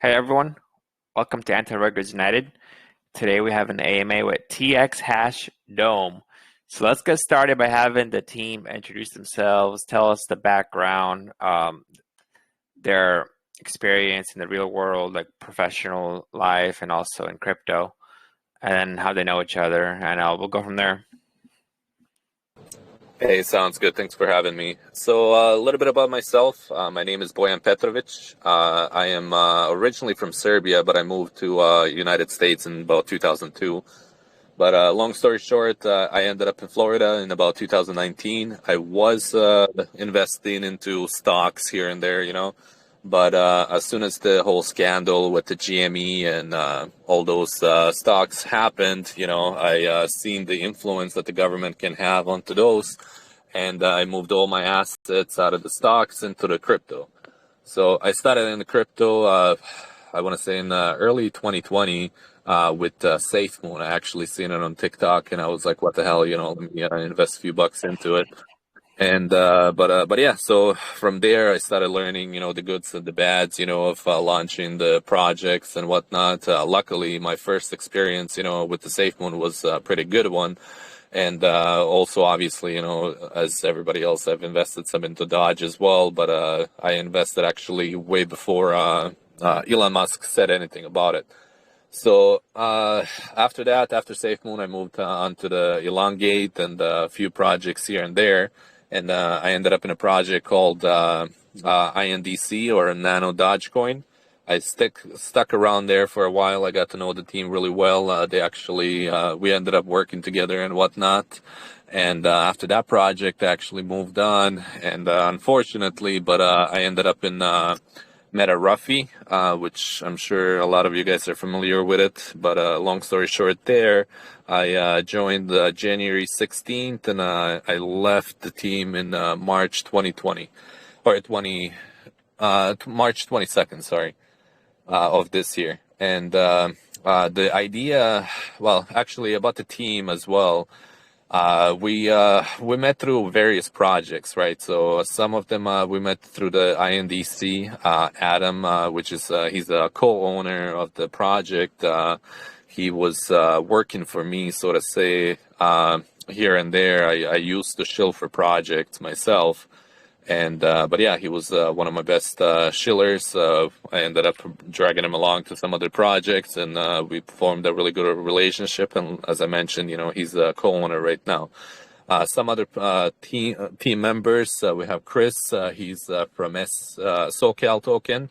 Hey everyone, welcome to Anti-Regulars United. Today we have an AMA with TxHashDome. So let's get started by having the team introduce themselves, tell us the background, their experience in the real world, like professional life and also in crypto, and how they know each other, and we'll go from there. Hey, sounds good. Thanks for having me. So a little bit about myself. My name is Bojan Petrovic. I am originally from Serbia, but I moved to United States in about 2002. But long story short, I ended up in Florida in about 2019. I was investing into stocks here and there, But as soon as the whole scandal with the GME and all those stocks happened, I seen the influence that the government can have onto those. And I moved all my assets out of the stocks into the crypto. So I started in the crypto, I want to say in early 2020 with SafeMoon. I actually seen it on TikTok and I was like, what the hell, let me invest a few bucks into it. And but yeah, so from there I started learning, the goods and the bads, of launching the projects and whatnot. Luckily, my first experience, with the SafeMoon was a pretty good one. And also, obviously, as everybody else, I've invested some into Dodge as well. But I invested actually way before Elon Musk said anything about it. So after that, after SafeMoon, I moved on to the Elongate and a few projects here and there. And I ended up in a project called INDC, or Nano Dogecoin. I stuck around there for a while. I got to know the team really well. They actually, we ended up working together and whatnot. And after that project, I actually moved on. And unfortunately, but I ended up in MetaRuffy, which I'm sure a lot of you guys are familiar with it. But long story short there, I joined January 16th and I left the team in March 2020, or March 22nd, sorry, of this year. And the idea, well, actually about the team as well, we met through various projects, right? So some of them we met through the INDC. Adam, which is he's a co-owner of the project. He was working for me, so to say, here and there. I used to shill for projects myself. And but yeah, he was one of my best shillers. I ended up dragging him along to some other projects, and we formed a really good relationship. And as I mentioned, he's a co-owner right now. Some other team members, we have Chris. He's from SoCal Token.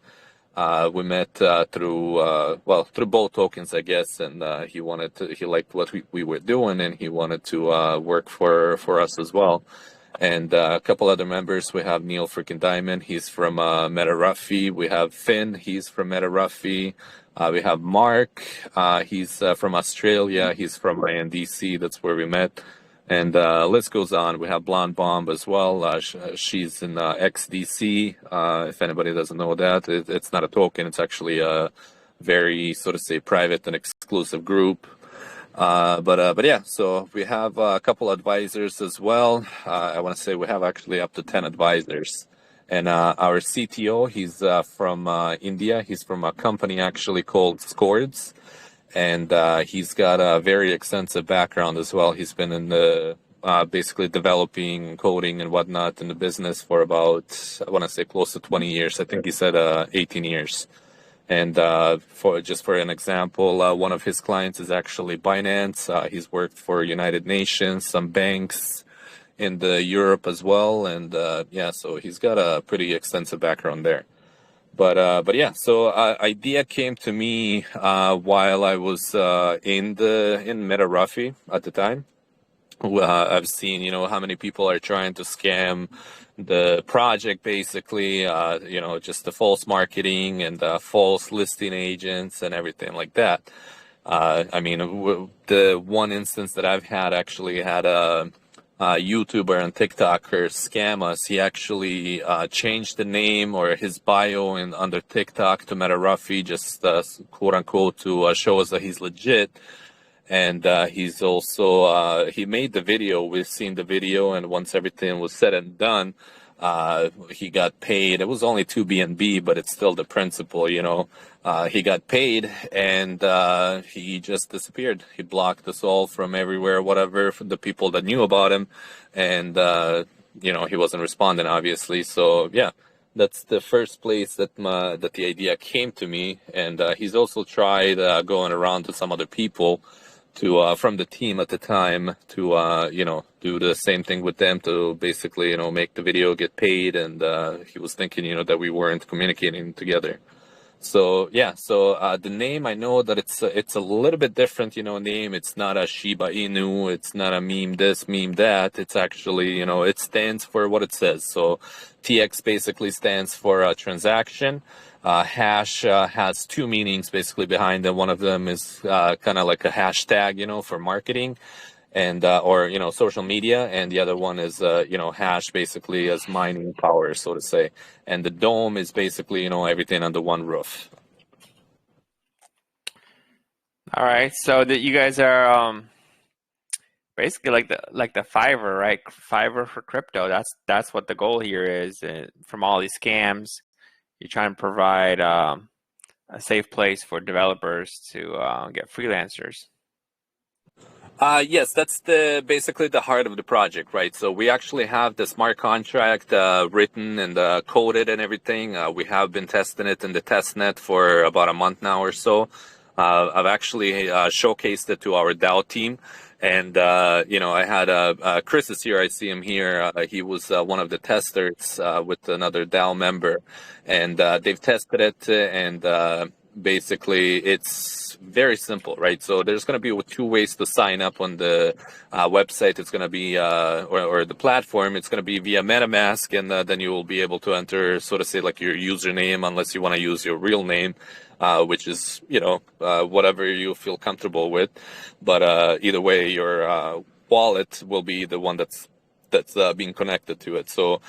We met through both tokens, I guess, and he liked what we were doing, and he wanted to work for us as well. And a couple other members, we have Neil freaking Diamond, he's from MetaRuffy. We have Finn, he's from MetaRuffy. We have Mark, he's from Australia, he's from INDC, that's where we met. And list goes on. We have Blonde Bomb as well. She's in XDC. If anybody doesn't know that, it's not a token, it's actually a very, so to say, private and exclusive group. But yeah, so we have a couple advisors as well. I want to say we have actually up to 10 advisors. And our CTO, he's from India. He's from a company actually called Scords. And he's got a very extensive background as well. He's been in the basically developing, coding and whatnot in the business for about, I want to say close to 20 years. I think he said 18 years. And for an example, one of his clients is actually Binance. He's worked for United Nations, some banks in the Europe as well, and yeah, so he's got a pretty extensive background there. But yeah, so idea came to me while I was in MetaRuffy at the time. I've seen, how many people are trying to scam the project, basically, just the false marketing and false listing agents and everything like that. I mean, the one instance that I've had actually had YouTuber and TikToker scam us. He actually changed the name or his bio under TikTok to Meta Ruffy, just quote unquote, to show us that he's legit. And he's also he made the video. We've seen the video, and once everything was said and done, he got paid. It was only 2 BNB, but it's still the principle, you know. He got paid, and he just disappeared. He blocked us all from everywhere, whatever, from the people that knew about him, and you know, he wasn't responding, obviously. So yeah, that's the first place that that the idea came to me. And he's also tried going around to some other people to from the team at the time to you know, do the same thing with them to basically, you know, make the video, get paid. And he was thinking, you know, that we weren't communicating together. So yeah, so the name, I know that it's a little bit different, you know, name. It's not a Shiba Inu, it's not a meme this, meme that. It's actually, you know, it stands for what it says. So TX basically stands for a transaction. Hash has 2 meanings basically behind it. One of them is kind of like a hashtag, you know, for marketing and or, you know, social media, and the other one is you know, hash basically as mining power, so to say. And the dome is basically, you know, everything under one roof. All right, so that you guys are basically like the Fiverr, right? Fiverr for crypto. That's what the goal here is. From all these scams, you're trying to provide a safe place for developers to get freelancers. Yes, that's basically the heart of the project, right? So we actually have the smart contract written and coded and everything. We have been testing it in the test net for about a month now or so. I've actually showcased it to our DAO team. And, you know, I had Chris is here. I see him here. He was one of the testers with another DAO member. And they've tested it, and basically it's very simple, right? So there's going to be 2 ways to sign up on the website. It's going to be or the platform. It's going to be via MetaMask, and then you will be able to enter, so to say, like your username, unless you want to use your real name, which is, you know, whatever you feel comfortable with. But either way, your wallet will be the one that's being connected to it. So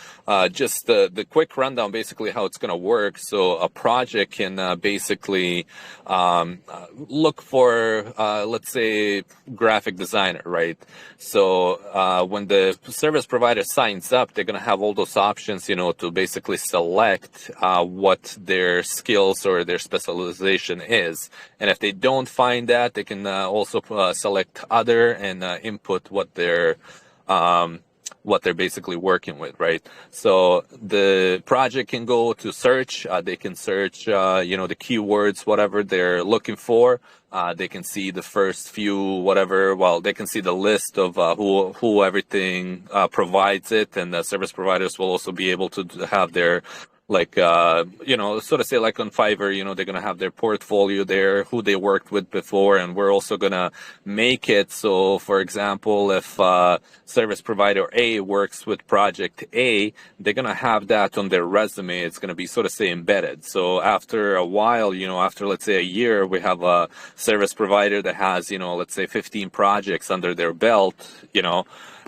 just the quick rundown, basically how it's going to work. So a project can basically look for, let's say, graphic designer, right? So when the service provider signs up, they're going to have all those options, you know, to basically select what their skills or their specialization is. And if they don't find that, they can also select other and input what they're basically working with, right? So the project can go to search. They can search, you know, the keywords, whatever they're looking for. They can see the first few, whatever. Well, they can see the list of who everything provides it, and the service providers will also be able to have their, like, you know, sort of say like on Fiverr, you know, they're going to have their portfolio there, who they worked with before. And we're also going to make it so, for example, if service provider A works with project A, they're going to have that on their resume. It's going to be, sort of say, embedded. So after a while, you know, after, let's say, a year, we have a service provider that has, you know, let's say 15 projects under their belt, you know,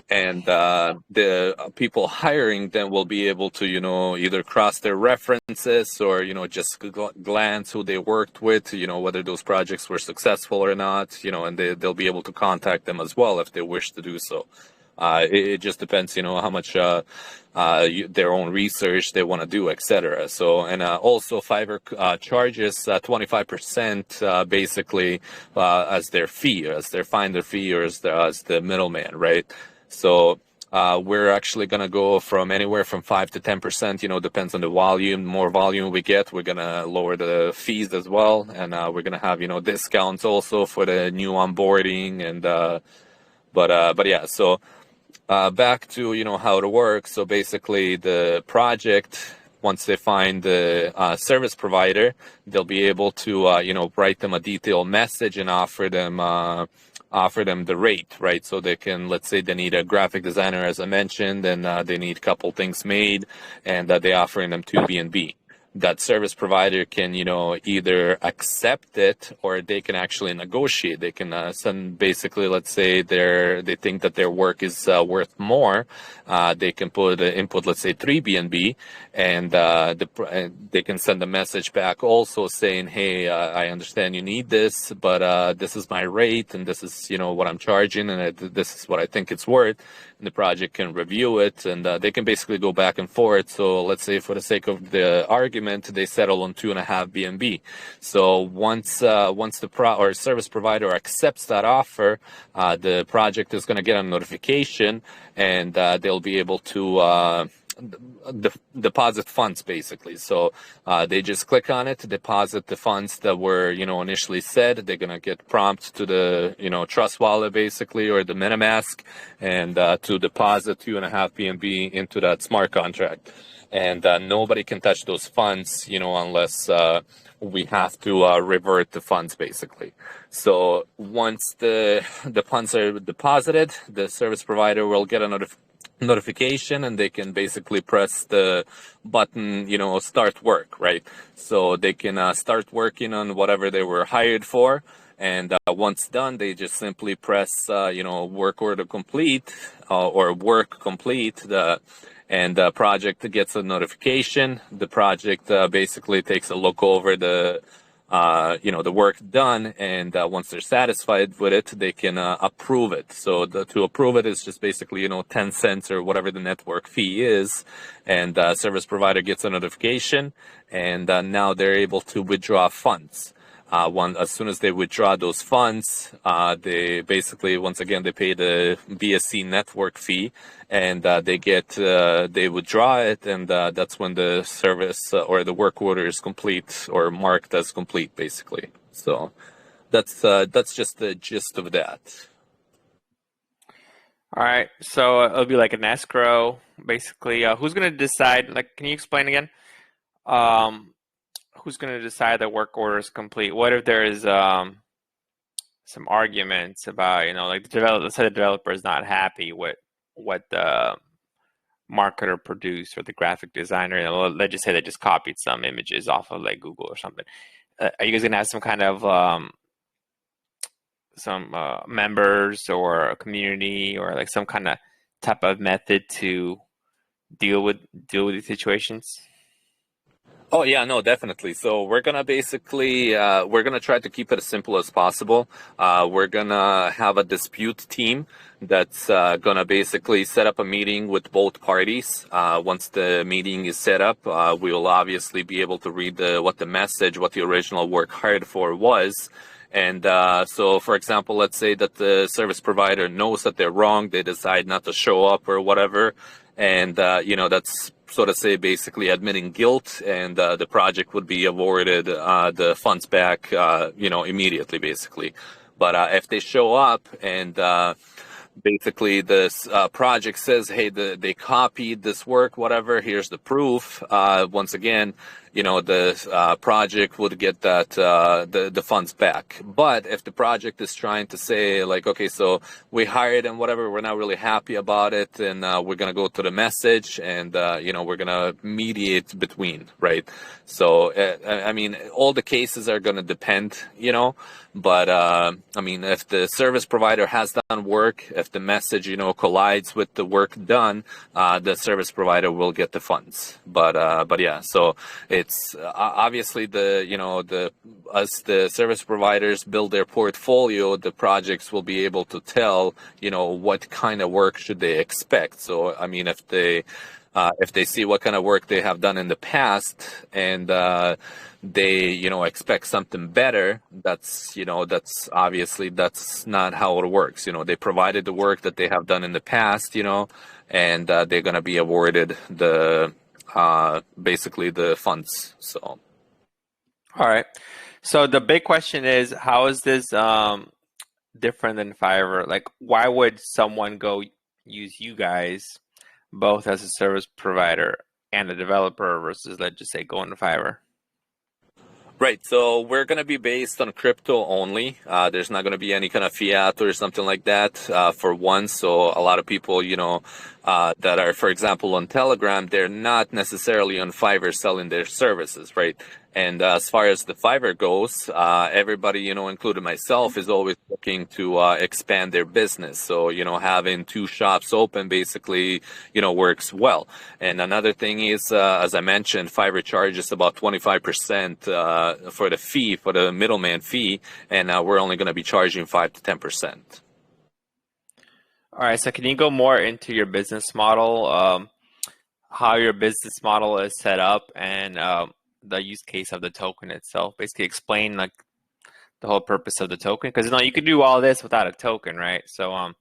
and the people hiring them will be able to, you know, either cross their references or, you know, just glance who they worked with, you know, whether those projects were successful or not, you know, and they'll be able to contact them as well if they wish to do so. It just depends, you know, how much their own research they want to do, etc. So, and also Fiverr charges 25% basically as their fee, as their finder fee, or as the middleman, right? So we're actually going to go from anywhere from 5 to 10%, you know, depends on the volume. The more volume we get, we're going to lower the fees as well. And we're going to have, you know, discounts also for the new onboarding. And but yeah, so back to, you know, how it works. So basically the project, once they find the service provider, they'll be able to, you know, write them a detailed message and offer them the rate, right? So they can, let's say they need a graphic designer, as I mentioned, and they need a couple things made, and they're offering them 2 BNB. that service provider can, either accept it or they can actually negotiate. They can send, basically, let's say they think that their work is worth more. They can put input, let's say 3 BNB, and they can send a message back also saying, hey, I understand you need this, but this is my rate, and this is, what I'm charging, and this is what I think it's worth. And the project can review it, and they can basically go back and forth. So let's say, for the sake of the argument, they settle on 2.5 BNB. So once the service provider accepts that offer, the project is going to get a notification, and they'll be able to deposit funds, basically. So they just click on it, deposit the funds that were, initially said. They're going to get prompt to the, Trust Wallet, basically, or the MetaMask, and to deposit 2.5 BNB into that smart contract. And nobody can touch those funds, unless we have to revert the funds, basically. So once the funds are deposited, the service provider will get a notification, and they can basically press the button, start work, right? So they can start working on whatever they were hired for. And once done, they just simply press, work order complete, or work complete, and the project gets a notification. The project basically takes a look over the work done, and once they're satisfied with it, they can approve it. So to approve it is just basically, 10 cents or whatever the network fee is, and service provider gets a notification, and now they're able to withdraw funds. As soon as they withdraw those funds, they basically, once again, they pay the BSC network fee, and they withdraw it, and that's when the service or the work order is complete, or marked as complete, basically. So that's just the gist of that. All right, so it'll be like an escrow, basically. Who's going to decide? Like, can you explain again? Who's going to decide the work order is complete? What if there is some arguments about, like let's say the developer is not happy with what the marketer produced, or the graphic designer? Let's just say they just copied some images off of like Google or something. Are you guys going to have some kind of members or a community, or like some kind of type of method to deal with these situations? Oh yeah, no, definitely. So we're gonna basically we're gonna try to keep it as simple as possible. We're gonna have a dispute team that's gonna basically set up a meeting with both parties. Once the meeting is set up, we will obviously be able to read what the original work hired for was. And so, for example, let's say that the service provider knows that they're wrong. They decide not to show up or whatever. And, that's sort of say basically admitting guilt, and the project would be awarded the funds back, immediately, basically. But if they show up and basically this project says, hey, they copied this work, whatever, here's the proof. Once again, the project would get that the funds back. But if the project is trying to say, like, okay, so we hired and whatever, we're not really happy about it, and we're gonna go to the message, and we're gonna mediate between, right? So I mean, all the cases are gonna depend, but if the service provider has done work, if the message collides with the work done, the service provider will get the funds. But yeah, so it's obviously as the service providers build their portfolio, the projects will be able to tell what kind of work should they expect. So I mean, if they see what kind of work they have done in the past, and they expect something better, that's obviously that's not how it works. They provided the work that they have done in the past, and they're going to be awarded the basically the funds. So All right, so the big question is, how is this different than Fiverr? Like, why would someone go use you guys both as a service provider and a developer versus, let's just say, going to Fiverr? Right. So we're going to be based on crypto only. There's not going to be any kind of fiat or something like that for one. So a lot of people, that are, for example, on Telegram, they're not necessarily on Fiverr selling their services, right? And as far as the Fiverr goes, everybody, including myself, is always looking to expand their business. So, having two shops open basically, works well. And another thing is, as I mentioned, Fiverr charges about 25% for the fee, for the middleman fee, and we're only going to be charging 5 to 10%. All right, so can you go more into your business model, how your business model is set up, and the use case of the token itself? Basically, explain like the whole purpose of the token, because you could do all this without a token, right? So,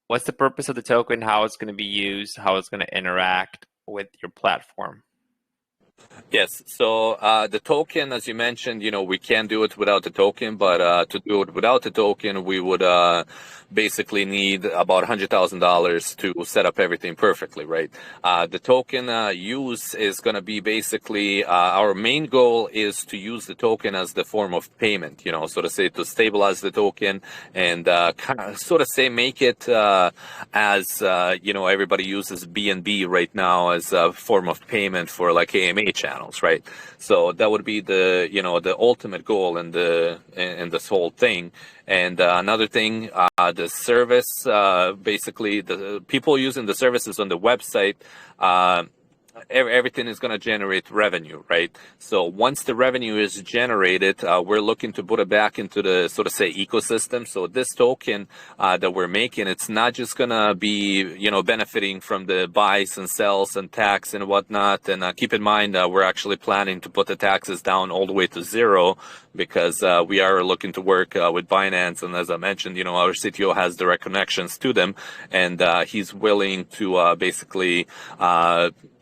what's the purpose of the token? How it's going to be used? How it's going to interact with your platform? Yes. So the token, as you mentioned, we can do it without the token, but to do it without the token, we would basically need about $100,000 to set up everything perfectly, right? The token use is going to be basically our main goal is to use the token as the form of payment, so to say, to stabilize the token and kind of sort of say make it as everybody uses BNB right now as a form of payment for like AMA channels, right? So that would be the the ultimate goal in this whole thing. And another thing, the service, basically the people using the services on the website, everything is going to generate revenue, right? So once the revenue is generated, we're looking to put it back into the, so to say, ecosystem. So this token that we're making, it's not just going to be, benefiting from the buys and sells and tax and whatnot. And keep in mind, we're actually planning to put the taxes down all the way to zero, because we are looking to work with Binance. And as I mentioned, our CTO has direct connections to them, and he's willing to basically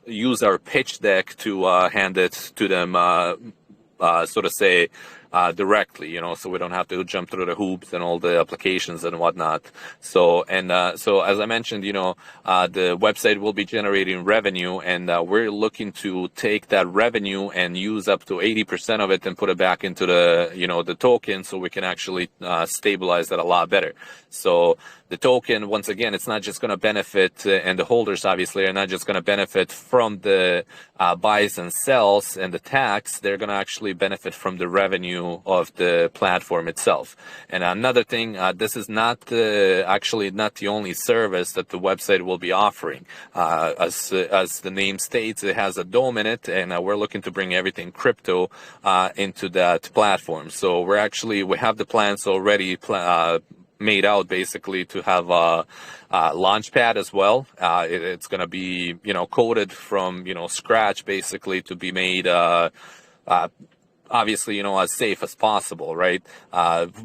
use our pitch deck to hand it to them, so to say, directly, so we don't have to jump through the hoops and all the applications and whatnot. So as I mentioned, the website will be generating revenue, and we're looking to take that revenue and use up to 80% of it and put it back into the the token, so we can actually stabilize that a lot better. So the token, once again, it's not just going to benefit, and the holders obviously are not just going to benefit from the buys and sells and the tax. They're going to actually benefit from the revenue of the platform itself. And another thing, this is not actually not the only service that the website will be offering. As the name states, it has a dome in it, and we're looking to bring everything crypto into that platform. So we have the plans already made out basically to have a Launchpad as well. It's going to be coded from scratch basically to be made obviously as safe as possible, right?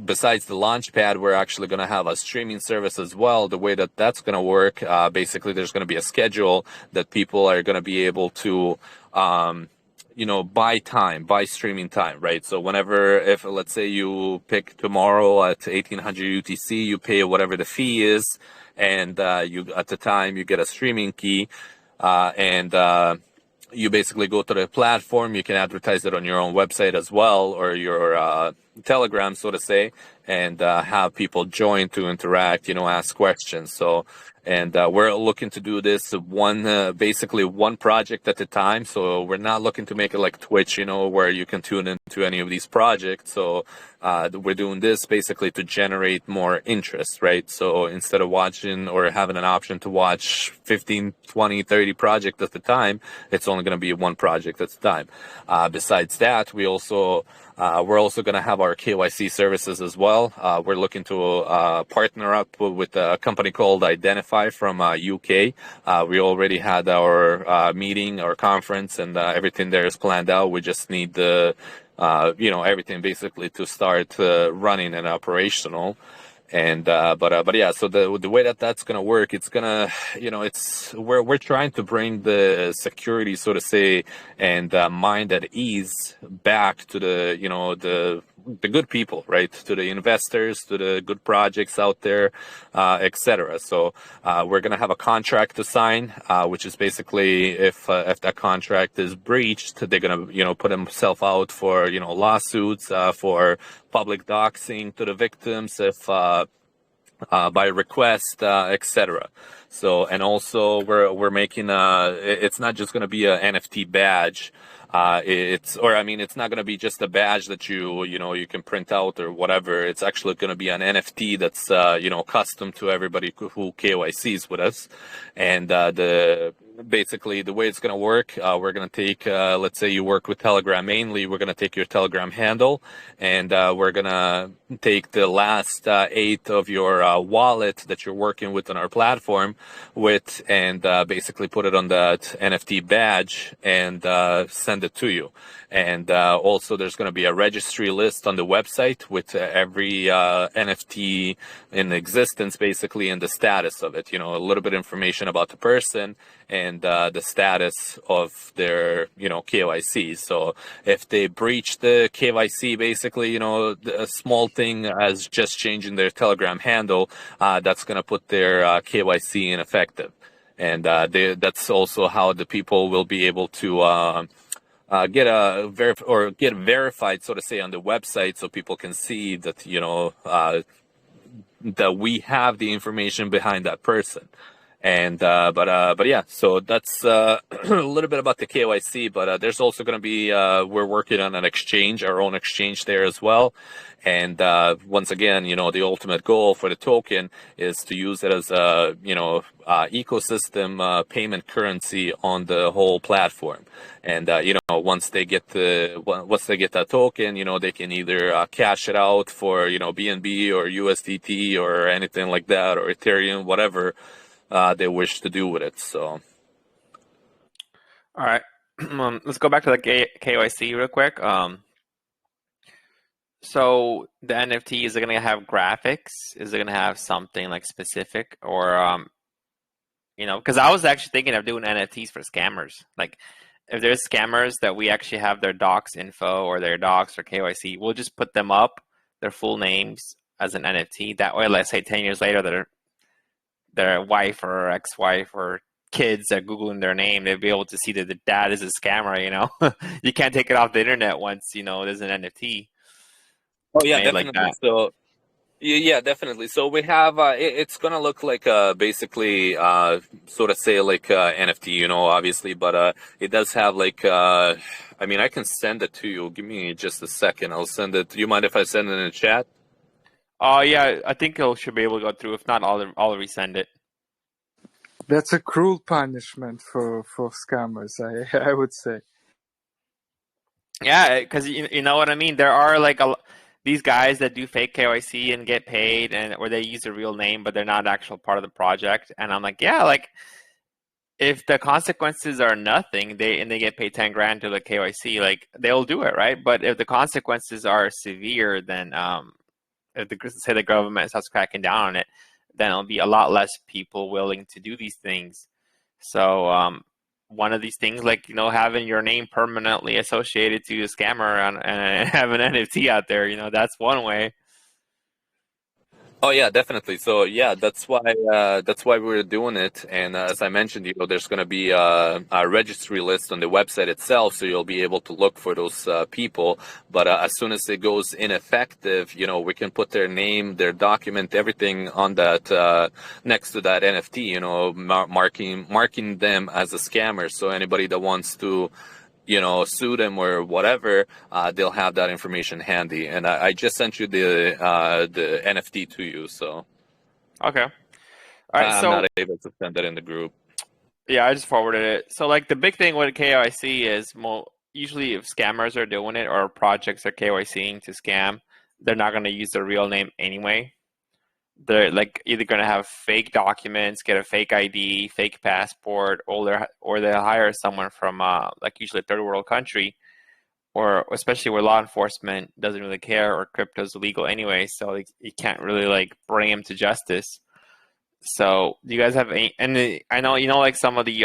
Besides the Launchpad, we're actually going to have a streaming service as well. The way that that's going to work, basically there's going to be a schedule that people are going to be able to buy streaming time, right? So if let's say you pick tomorrow at 1800 UTC, you pay whatever the fee is, and you at the time you get a streaming key, and you basically go to the platform. You can advertise it on your own website as well, or your Telegram, so to say, and have people join to interact, ask questions. So, and we're looking to do this basically one project at a time. So we're not looking to make it like Twitch, where you can tune into any of these projects. So we're doing this basically to generate more interest, right? So instead of watching or having an option to watch 15, 20, 30 projects at a time, it's only going to be one project at a time. Besides that, we're also going to have our KYC services as well. We're looking to partner up with a company called Identify from UK. We already had our meeting, our conference, and everything there is planned out. We just need the everything basically to start running and operational. But yeah, so the way that that's gonna work, it's gonna, it's we're trying to bring the security, so to say, and mind at ease back to the good people, right? To the investors, to the good projects out there, etc. So we're gonna have a contract to sign, which is basically if that contract is breached, they're gonna put themselves out for lawsuits, for public doxing to the victims if by request, etc. So, and also we're making it's not just going to be a NFT badge. It's not going to be just a badge that you can print out or whatever. It's actually going to be an NFT that's custom to everybody who KYCs with us. And basically the way it's going to work, we're going to take, let's say you work with Telegram mainly, we're going to take your Telegram handle, and we're going to take the last 8 of your wallet that you're working with on our platform with, and basically put it on that NFT badge and send it to you. And also there's going to be a registry list on the website with every NFT in existence, basically, and the status of it, a little bit of information about the person and the status of their KYC. So if they breach the KYC, basically, a small thing as just changing their Telegram handle, that's going to put their KYC ineffective. And that's also how the people will be able to get verified, so to say, on the website, so people can see that that we have the information behind that person. And but yeah, so that's a little bit about the KYC. But there's also going to be we're working on an exchange, our own exchange there as well. And once again, the ultimate goal for the token is to use it as a ecosystem payment currency on the whole platform. And once they get that token, they can either cash it out for BNB or USDT or anything like that, or Ethereum, whatever they wish to do with it. So, All right, let's go back to the KYC real quick. So the NFT, is it going to have graphics? Is it going to have something like specific, or because I was actually thinking of doing NFTs for scammers. Like, if there's scammers that we actually have their docs info or their docs or KYC, we'll just put them up, their full names as an NFT. That way, let's say 10 years later, their wife or ex-wife or kids are Googling their name, they'll be able to see that the dad is a scammer, You can't take it off the internet once, there's an NFT oh yeah, made like definitely. that. So yeah, definitely. So we have it's gonna look like basically sort of say like NFT, obviously, but it does have like I mean, I can send it to you. Give me just a second. I'll send it. Do you mind if I send it in the chat? Oh yeah, I think it should be able to go through. If not, I'll resend it. That's a cruel punishment for scammers, I would say. Yeah, because you know what I mean. There are like these guys that do fake KYC and get paid, or they use a real name, but they're not actual part of the project. And I'm like, yeah, like if the consequences are nothing, they get paid 10 grand to the KYC, like they'll do it, right? But if the consequences are severe, then if say the government starts cracking down on it, then it'll be a lot less people willing to do these things. So one of these things, like having your name permanently associated to a scammer and have an NFT out there, that's one way. Oh yeah, definitely. So yeah, that's why we're doing it. And as I mentioned, there's going to be a registry list on the website itself, so you'll be able to look for those people. But as soon as it goes ineffective, we can put their name, their document, everything on that next to that NFT. Marking them as a scammer. So anybody that wants to sue them or whatever, they'll have that information handy. And I just sent you the NFT to you, so Okay. All right. I'm not able to send that in the group. Yeah, I just forwarded it. So like the big thing with KYC is usually if scammers are doing it or projects are KYCing to scam, they're not going to use their real name anyway. They're like either going to have fake documents, get a fake ID, fake passport, or they'll hire someone from like usually a third world country, or especially where law enforcement doesn't really care, or crypto is illegal anyway, so you can't really like bring him to justice. So do you guys have any? And I know like some of the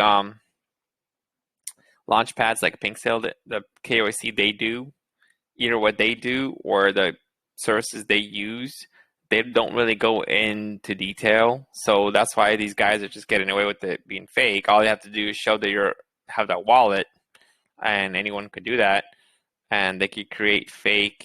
launch pads like Pink Sale, the KYC they do, either what they do or the services they use, they don't really go into detail. So that's why these guys are just getting away with it being fake. All you have to do is show that you have that wallet, and anyone could do that. And they could create fake,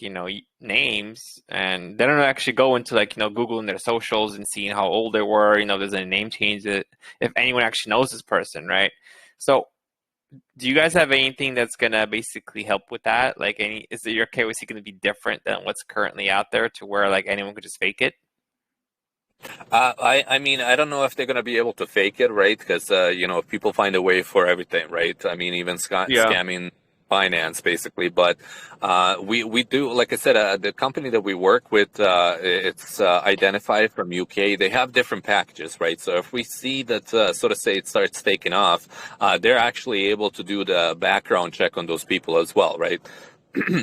names, and they don't actually go into like, Googling their socials and seeing how old they were, if there's any name changes, if anyone actually knows this person, right? So do you guys have anything that's gonna basically help with that? Like, is your KYC gonna be different than what's currently out there to where like anyone could just fake it? I mean, I don't know if they're going to be able to fake it, right? Because, people find a way for everything, right? I mean, even scamming finance, basically. But we do, like I said, the company that we work with, it's identified from UK. They have different packages, right? So if we see that, so to say, it starts taking off, they're actually able to do the background check on those people as well, right?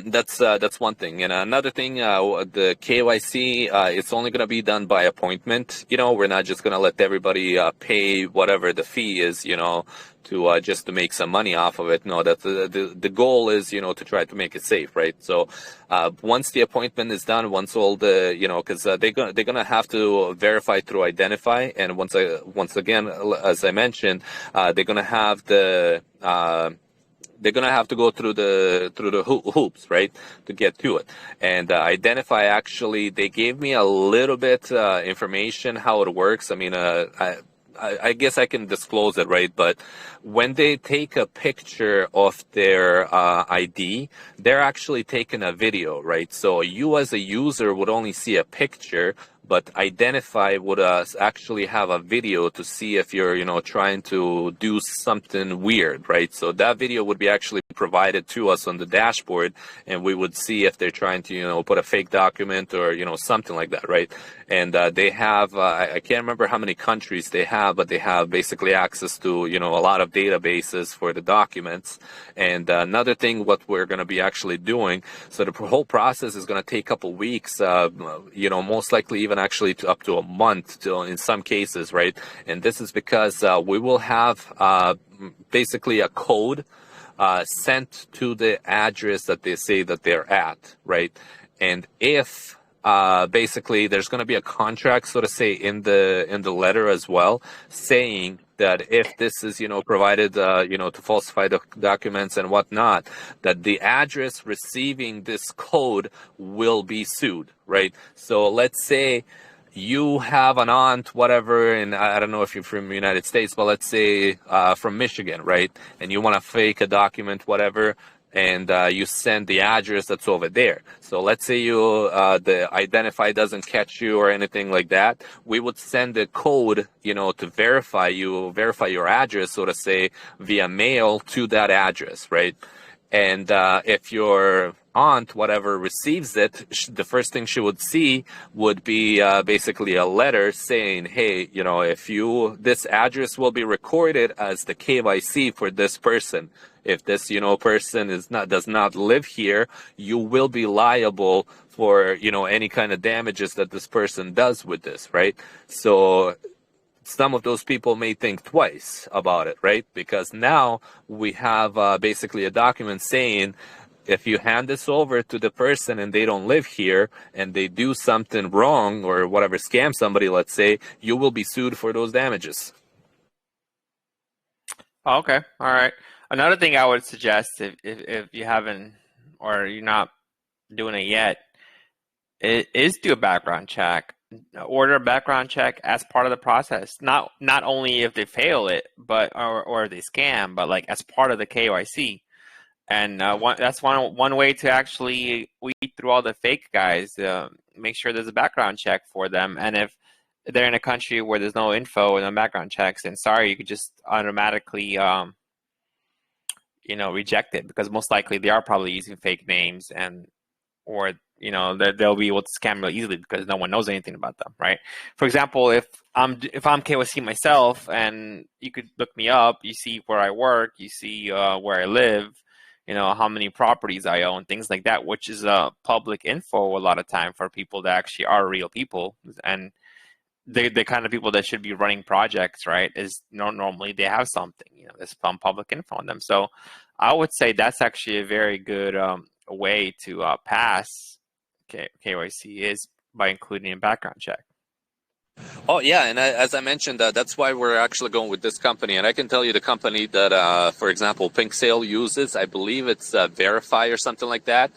That's one thing. And another thing, the KYC, it's only going to be done by appointment. We're not just going to let everybody pay whatever the fee is, to just to make some money off of it. No, that's the goal is, to try to make it safe, right? So once the appointment is done, once all the, because they're gonna have to verify through identify, and once again, as I mentioned, they're gonna have the they're gonna have to go through the hoops, right, to get to it. And identify, actually, they gave me a little bit information how it works. I mean, I guess I can disclose it, right? But when they take a picture of their ID, they're actually taking a video, right? So you as a user would only see a picture, but Identify would actually have a video to see if you're, trying to do something weird, right? So that video would be actually provided to us on the dashboard, and we would see if they're trying to, put a fake document or, something like that, right? And they have, I can't remember how many countries they have, but they have basically access to, a lot of databases for the documents. And another thing, what we're going to be actually doing, so the whole process is going to take a couple weeks, most likely even actually up to a month in some cases, right? And this is because we will have basically a code sent to the address that they say that they're at, right? And if basically there's going to be a contract, so to say, in the letter as well, saying that if this is, provided, to falsify the documents and whatnot, that the address receiving this code will be sued, right? So let's say you have an aunt, whatever, and I don't know if you're from the United States, but let's say from Michigan, right? And you want to fake a document, whatever, and you send the address that's over there. So let's say the Identify doesn't catch you or anything like that. We would send the code, to verify your address, so to say, via mail to that address, right? And if your aunt, whatever, receives it, the first thing she would see would be basically a letter saying, hey, this address will be recorded as the KYC for this person. If this, person does not live here, you will be liable for, any kind of damages that this person does with this, right? So some of those people may think twice about it, right? Because now we have basically a document saying, if you hand this over to the person and they don't live here and they do something wrong or whatever, scam somebody, let's say, you will be sued for those damages. Okay, all right. Another thing I would suggest, if you haven't or you're not doing it yet, is do a background check. Order a background check as part of the process. Not only if they fail it, but or they scam, but like as part of the KYC. And that's one way to actually weed through all the fake guys. Make sure there's a background check for them, and if they're in a country where there's no info and no background checks, then sorry, you could just automatically reject it, because most likely they are probably using fake names, or they'll be able to scam really easily because no one knows anything about them, right? For example, if I'm KYC myself, and you could look me up, you see where I work, you see where I live, how many properties I own, things like that, which is public info a lot of time for people that actually are real people. And the kind of people that should be running projects, right, is normally they have something, there's some public info on them. So I would say that's actually a very good way to pass KYC is by including a background check. Oh, yeah. And as I mentioned, that's why we're actually going with this company. And I can tell you the company that, for example, Pink Sale uses, I believe it's Verify or something like that.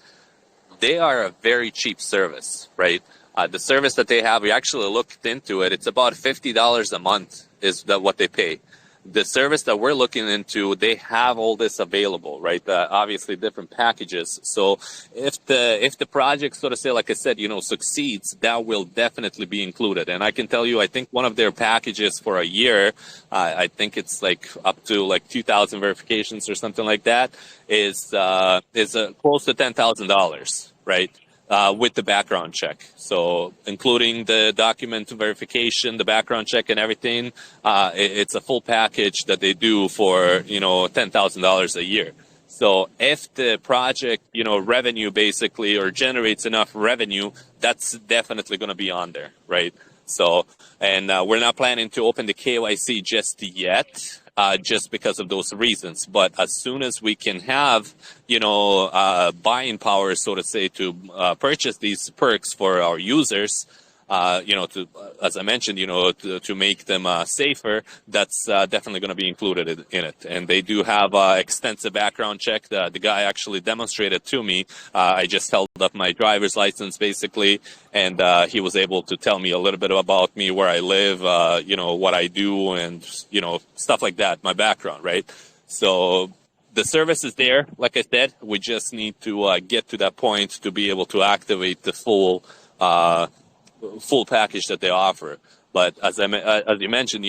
They are a very cheap service, right? The service that they have, we actually looked into it. It's about $50 a month is what they pay. The service that we're looking into, they have all this available, right? Obviously different packages. So if the project, so to say, like I said, succeeds, that will definitely be included. And I can tell you, I think one of their packages for a year, I think it's like up to like 2,000 verifications or something like that, is close to $10,000, right? With the background check. So including the document verification, the background check and everything, it's a full package that they do for, $10,000 a year. So if the project, revenue basically, or generates enough revenue, that's definitely going to be on there, right? So, and we're not planning to open the KYC just yet. Just because of those reasons. But as soon as we can have, buying power, so to say, to purchase these perks for our users, to, as I mentioned, to make them safer, that's definitely going to be included in it. And they do have extensive background check. The guy actually demonstrated to me. I just held up my driver's license, basically, and he was able to tell me a little bit about me, where I live, what I do, and, stuff like that, my background, right? So the service is there. Like I said, we just need to get to that point to be able to activate the full package that they offer. But as you mentioned,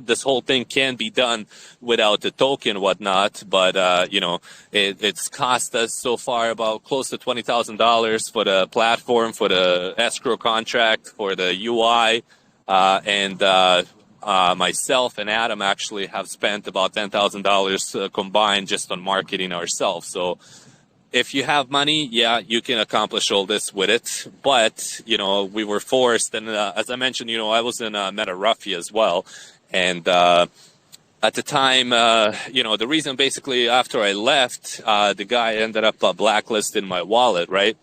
this whole thing can be done without the token, whatnot. But it's cost us so far about close to $20,000 for the platform, for the escrow contract, for the UI, and myself and Adam actually have spent about $10,000 combined just on marketing ourselves. So if you have money, yeah, you can accomplish all this with it. But, we were forced. And as I mentioned, I was in Meta Ruffy as well. And at the time, the reason basically after I left, the guy ended up blacklisting my wallet, right?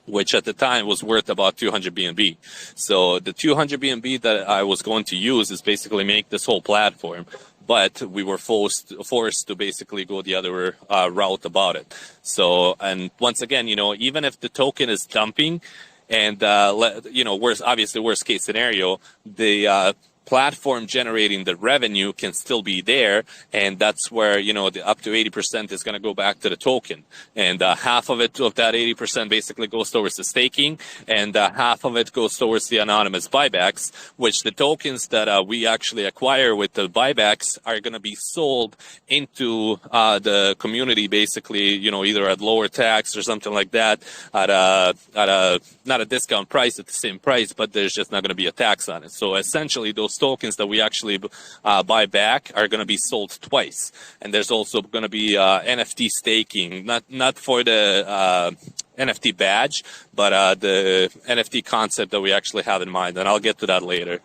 Which at the time was worth about 200 BNB. So the 200 BNB that I was going to use is basically make this whole platform. But we were forced to basically go the other route about it. So, and once again, even if the token is dumping, and worst case scenario, the platform generating the revenue can still be there, and that's where the up to 80% is going to go back to the token, and half of that 80% basically goes towards the staking, and half of it goes towards the anonymous buybacks, which the tokens that we actually acquire with the buybacks are going to be sold into the community, basically, either at lower tax or something like that, at a not a discount price, at the same price, but there's just not going to be a tax on it. So essentially, those tokens that we actually buy back are going to be sold twice. And there's also going to be NFT staking, not for the NFT badge, but the NFT concept that we actually have in mind. And I'll get to that later.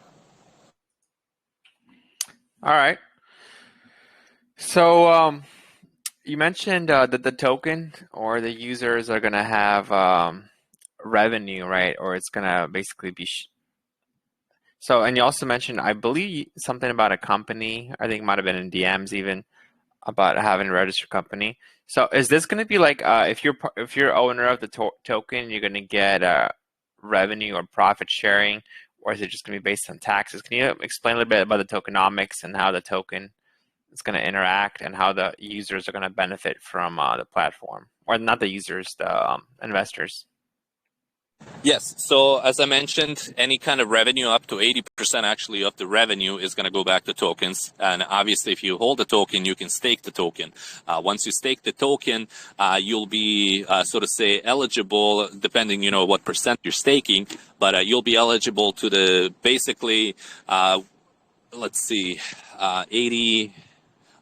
All right. So you mentioned that the token or the users are going to have revenue, right? Or it's going to basically be so, and you also mentioned, I believe, something about a company. I think it might have been in DMs even about having a registered company. So, is this going to be like if you're owner of the token, you're going to get revenue or profit sharing, or is it just going to be based on taxes? Can you explain a little bit about the tokenomics and how the token is going to interact and how the users are going to benefit from the platform, or not the users, the investors? Yes. So as I mentioned, any kind of revenue up to 80% actually of the revenue is going to go back to tokens. And obviously, if you hold the token, you can stake the token. Once you stake the token, you'll be, so to say, eligible, depending, what percent you're staking, but you'll be eligible to the basically, let's see, 80.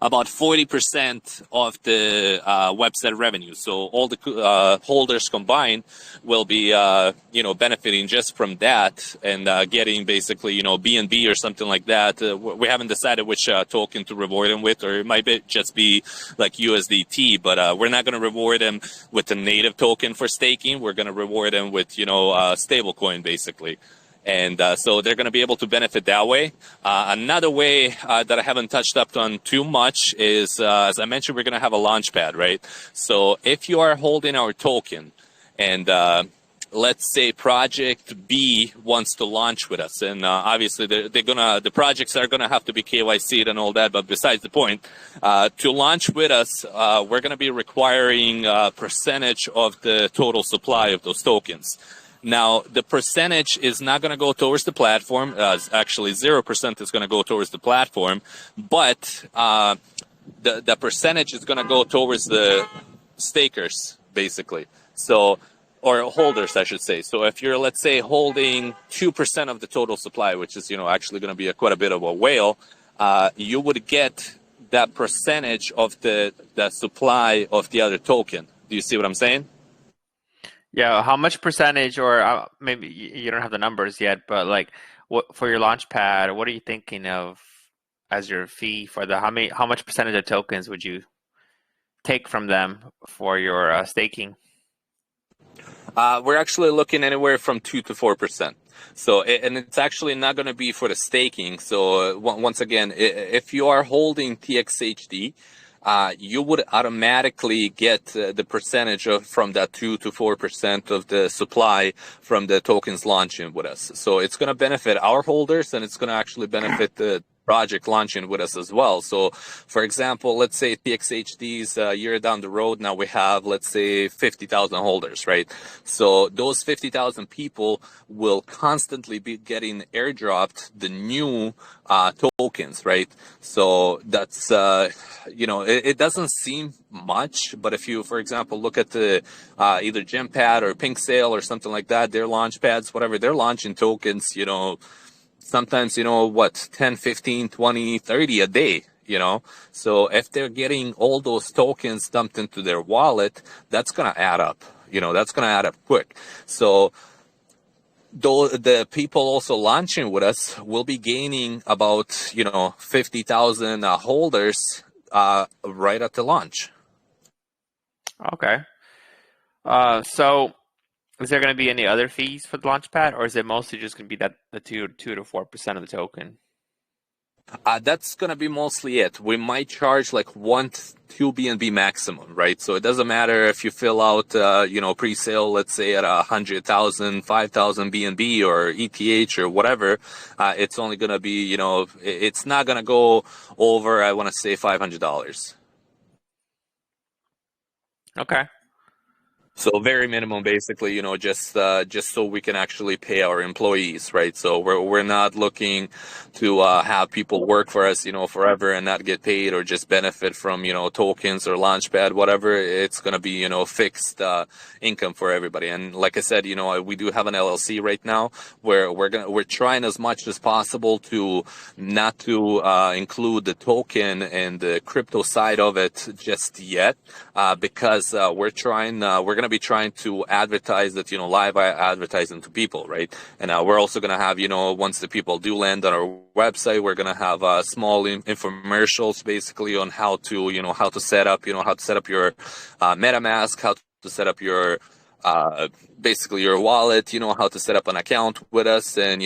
about 40% of the website revenue. So all the holders combined will be, benefiting just from that and getting basically, BNB or something like that. We haven't decided which token to reward them with, or it might just be like USDT, but we're not going to reward them with the native token for staking. We're going to reward them with, stablecoin basically. And so they're going to be able to benefit that way. Another way that I haven't touched up on too much is, as I mentioned, we're going to have a Launchpad, right? So if you are holding our token and let's say project B wants to launch with us, and obviously the projects are going to have to be KYCed and all that, but besides the point, to launch with us, we're going to be requiring a percentage of the total supply of those tokens. Now, the percentage is not going to go towards the platform. Actually, 0% is going to go towards the platform, but the percentage is going to go towards the stakers, basically. So, or holders, I should say. So if you're, let's say, holding 2% of the total supply, which is, actually going to be quite a bit of a whale, you would get that percentage of the supply of the other token. Do you see what I'm saying? Yeah, how much percentage, or maybe you don't have the numbers yet, but like, what for your Launchpad, what are you thinking of as your fee for how much percentage of tokens would you take from them for your staking? We're actually looking anywhere from 2 to 4%. So, and it's actually not going to be for the staking. So once again, if you are holding TxHD, you would automatically get the percentage from that 2 to 4% of the supply from the tokens launching with us. So it's going to benefit our holders, and it's going to actually benefit the project launching with us as well. So, for example, let's say TxHD's a year down the road, now we have, let's say, 50,000 holders, right? So those 50,000 people will constantly be getting airdropped the new tokens, right? So that's, it doesn't seem much, but if you, for example, look at the either Gempad or Pink Sale or something like that, their Launchpads, whatever, they're launching tokens, sometimes, 10, 15, 20, 30 a day, So if they're getting all those tokens dumped into their wallet, that's going to add up, that's going to add up quick. So though the people also launching with us will be gaining about, 50,000 holders right at the launch. Okay. So is there going to be any other fees for the Launchpad, or is it mostly just going to be the 2 to 4% of the token? That's going to be mostly it. We might charge like 1 to 2 BNB maximum, right? So it doesn't matter if you fill out, pre-sale, let's say at 100,000, 5,000 BNB or ETH or whatever. It's only going to be, it's not going to go over, I want to say, $500. Okay. So very minimum, basically, just so we can actually pay our employees, right? So we're not looking to have people work for us, forever and not get paid or just benefit from, tokens or Launchpad, whatever. It's going to be, fixed income for everybody. And like I said, we do have an LLC right now where we're trying as much as possible to not to include the token and the crypto side of it just yet, because we're going to be trying to advertise that, live advertising to people, right? And we're also going to have, once the people do land on our website, we're going to have small infomercials basically on how to set up, how to set up your MetaMask, how to set up your basically your wallet, how to set up an account with us and,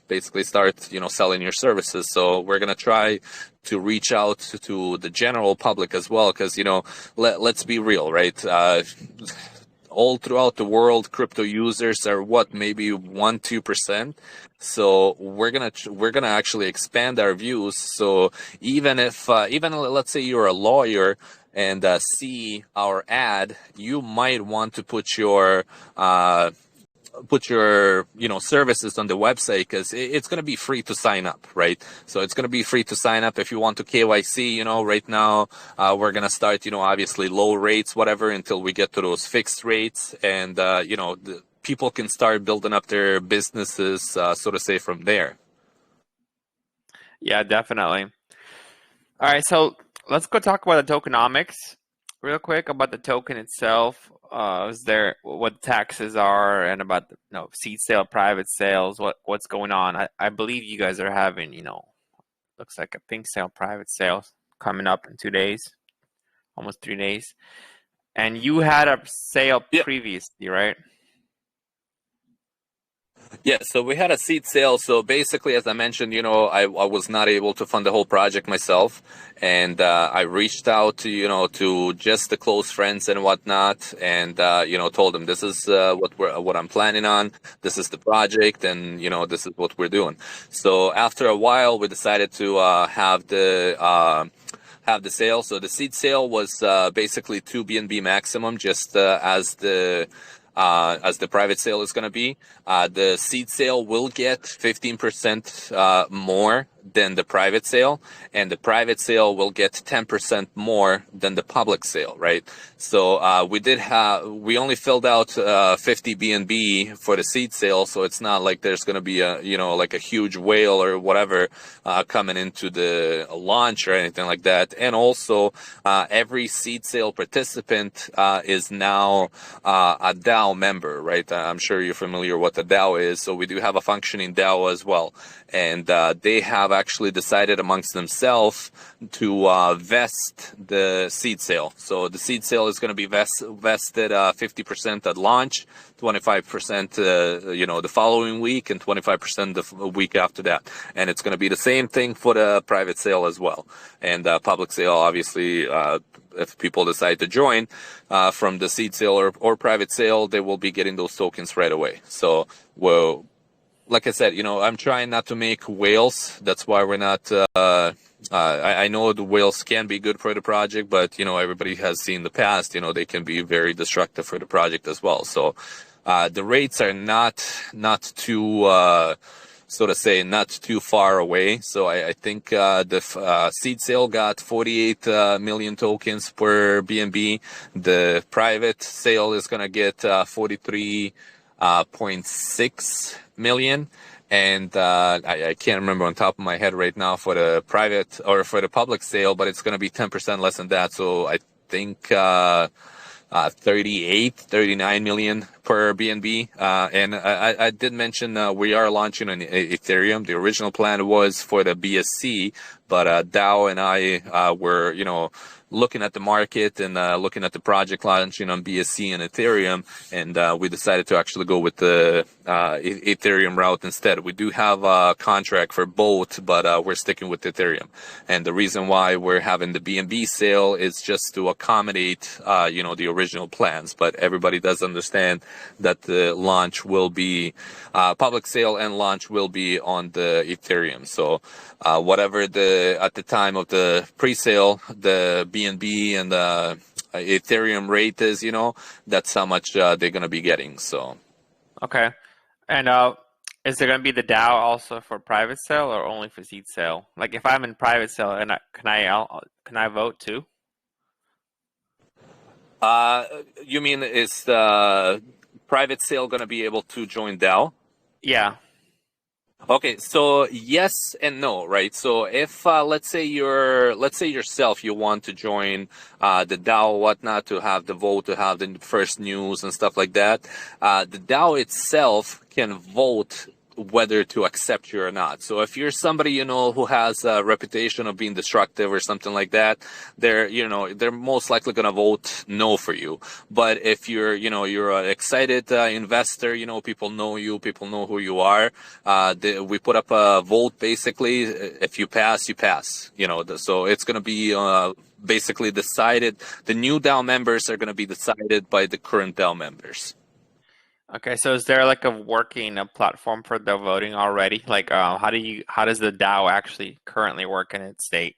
basically start, selling your services. So we're going to try to reach out to the general public as well, because, let's be real, right? All throughout the world, crypto users are maybe 1-2%. So we're gonna actually expand our views. So even if let's say you're a lawyer and see our ad, you might want to put your services on the website, because it's going to be free to sign up, right? So it's going to be free to sign up if you want to KYC. Right now we're going to start, obviously low rates, whatever, until we get to those fixed rates, and the people can start building up their businesses, so to say, from there. Yeah, definitely. All right, so let's go talk about the tokenomics real quick, about the token itself. Is there what taxes are, and about the, seed sale, private sales, what's going on? I believe you guys are having, looks like a pink sale, private sales coming up in 2 days, almost 3 days. And you had a sale previously, right? Yeah, so we had a seed sale. So basically, as I mentioned, I was not able to fund the whole project myself, and I reached out to to just the close friends and whatnot, and told them this is what I'm planning on. This is the project, and this is what we're doing. So after a while, we decided to have the sale. So the seed sale was basically 2 BNB maximum, just as the private sale is going to be. The seed sale will get 15% more than the private sale, and the private sale will get 10% more than the public sale, right? So we only filled out 50 BNB for the seed sale, so it's not like there's going to be like a huge whale or whatever coming into the launch or anything like that. And also every seed sale participant is now a DAO member, right? I'm sure you're familiar what the DAO is. So we do have a functioning DAO as well, and they have actually decided amongst themselves to vest the seed sale. So the seed sale is going to be vested 50% at launch, 25% the following week, and 25% the week after that. And it's going to be the same thing for the private sale as well. And public sale, obviously, if people decide to join from the seed sale or private sale, they will be getting those tokens right away. So, well, like I said, I'm trying not to make whales. That's why we're not. I know the whales can be good for the project, but everybody has seen the past. They can be very destructive for the project as well. So the rates are not too. So to say, not too far away. So I think the seed sale got 48 million tokens per BNB. The private sale is going to get 43.6 million. And I can't remember on top of my head right now for the private or for the public sale, but it's going to be 10% less than that. So I think 39 million per BNB. And I did mention we are launching on Ethereum. The original plan was for the BSC, but DAO and I were, looking at the market and looking at the project launching on BSC and Ethereum, and we decided to actually go with the Ethereum route instead. We do have a contract for both, but we're sticking with Ethereum. And the reason why we're having the BNB sale is just to accommodate, the original plans. But everybody does understand that the launch will be public sale and launch will be on the Ethereum. So whatever at the time of the pre-sale, the BNB and the Ethereum rate is, that's how much they're going to be getting. So, okay. And is there going to be the DAO also for private sale or only for seed sale? Like if I'm in private sale, and can I vote too? You mean is the private sale going to be able to join DAO? Yeah. Okay, so yes and no, right? So if let's say yourself, you want to join the DAO or whatnot, to have the vote, to have the first news and stuff like that, the DAO itself can vote whether to accept you or not. So if you're somebody who has a reputation of being destructive or something like that, they're most likely going to vote no for you. But if you're an excited investor, people know you, people know who you are. We put up a vote basically. If you pass, you pass. So it's going to be basically decided. The new DAO members are going to be decided by the current DAO members. Okay, so is there like a platform for the voting already? Like, how does the DAO actually currently work in its state?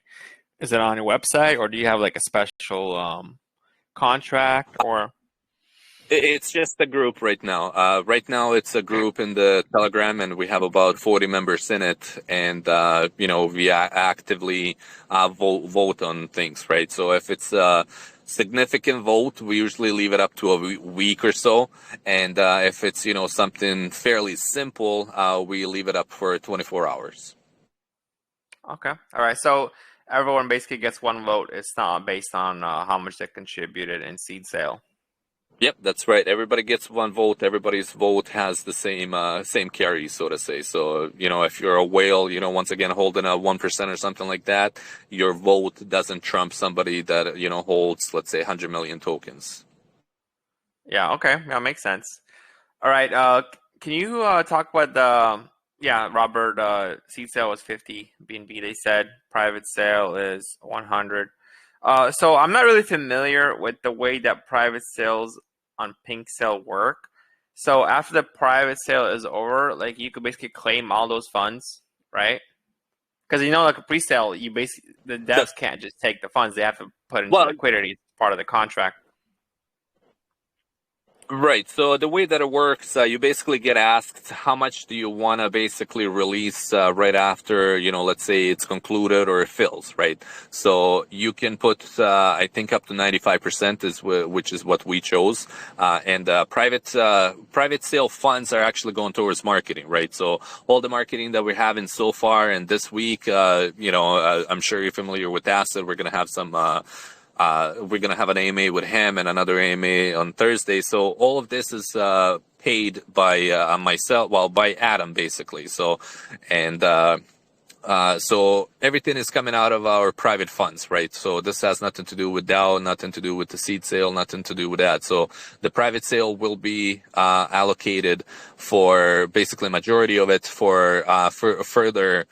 Is it on your website, or do you have like a special contract, or? It's just a group right now. Right now, it's a group in the Telegram, and we have about 40 members in it. And we actively vote on things, right? So if it's a significant vote, we usually leave it up to a week or so. And if it's something fairly simple, we leave it up for 24 hours. Okay, all right. So everyone basically gets one vote. It's not based on how much they contributed in seed sale. Yep, that's right. Everybody gets one vote. Everybody's vote has the same carry, so to say. So, if you're a whale, once again holding a 1% or something like that, your vote doesn't trump somebody that, holds, let's say, 100 million tokens. Yeah, okay. Yeah, makes sense. All right. Can you talk about Robert, seed sale was 50 BNB, they said. Private sale is 100. So I'm not really familiar with the way that private sales on Pink Sale work. So after the private sale is over, like you could basically claim all those funds, right? Because like a pre-sale, the devs can't just take the funds; they have to put into liquidity. It's part of the contract. Right. So the way that it works, you basically get asked how much do you want to basically release right after, let's say it's concluded or it fills, right? So you can put, I think, up to 95% which is what we chose. And private sale funds are actually going towards marketing, right? So all the marketing that we're having so far and this week, I'm sure you're familiar with Doxxed. We're going to have some. We're going to have an AMA with him and another AMA on Thursday. So all of this is paid by myself, by Adam, basically. So, so everything is coming out of our private funds, right? So this has nothing to do with DAO, nothing to do with the seed sale, nothing to do with that. So the private sale will be allocated for basically majority of it for further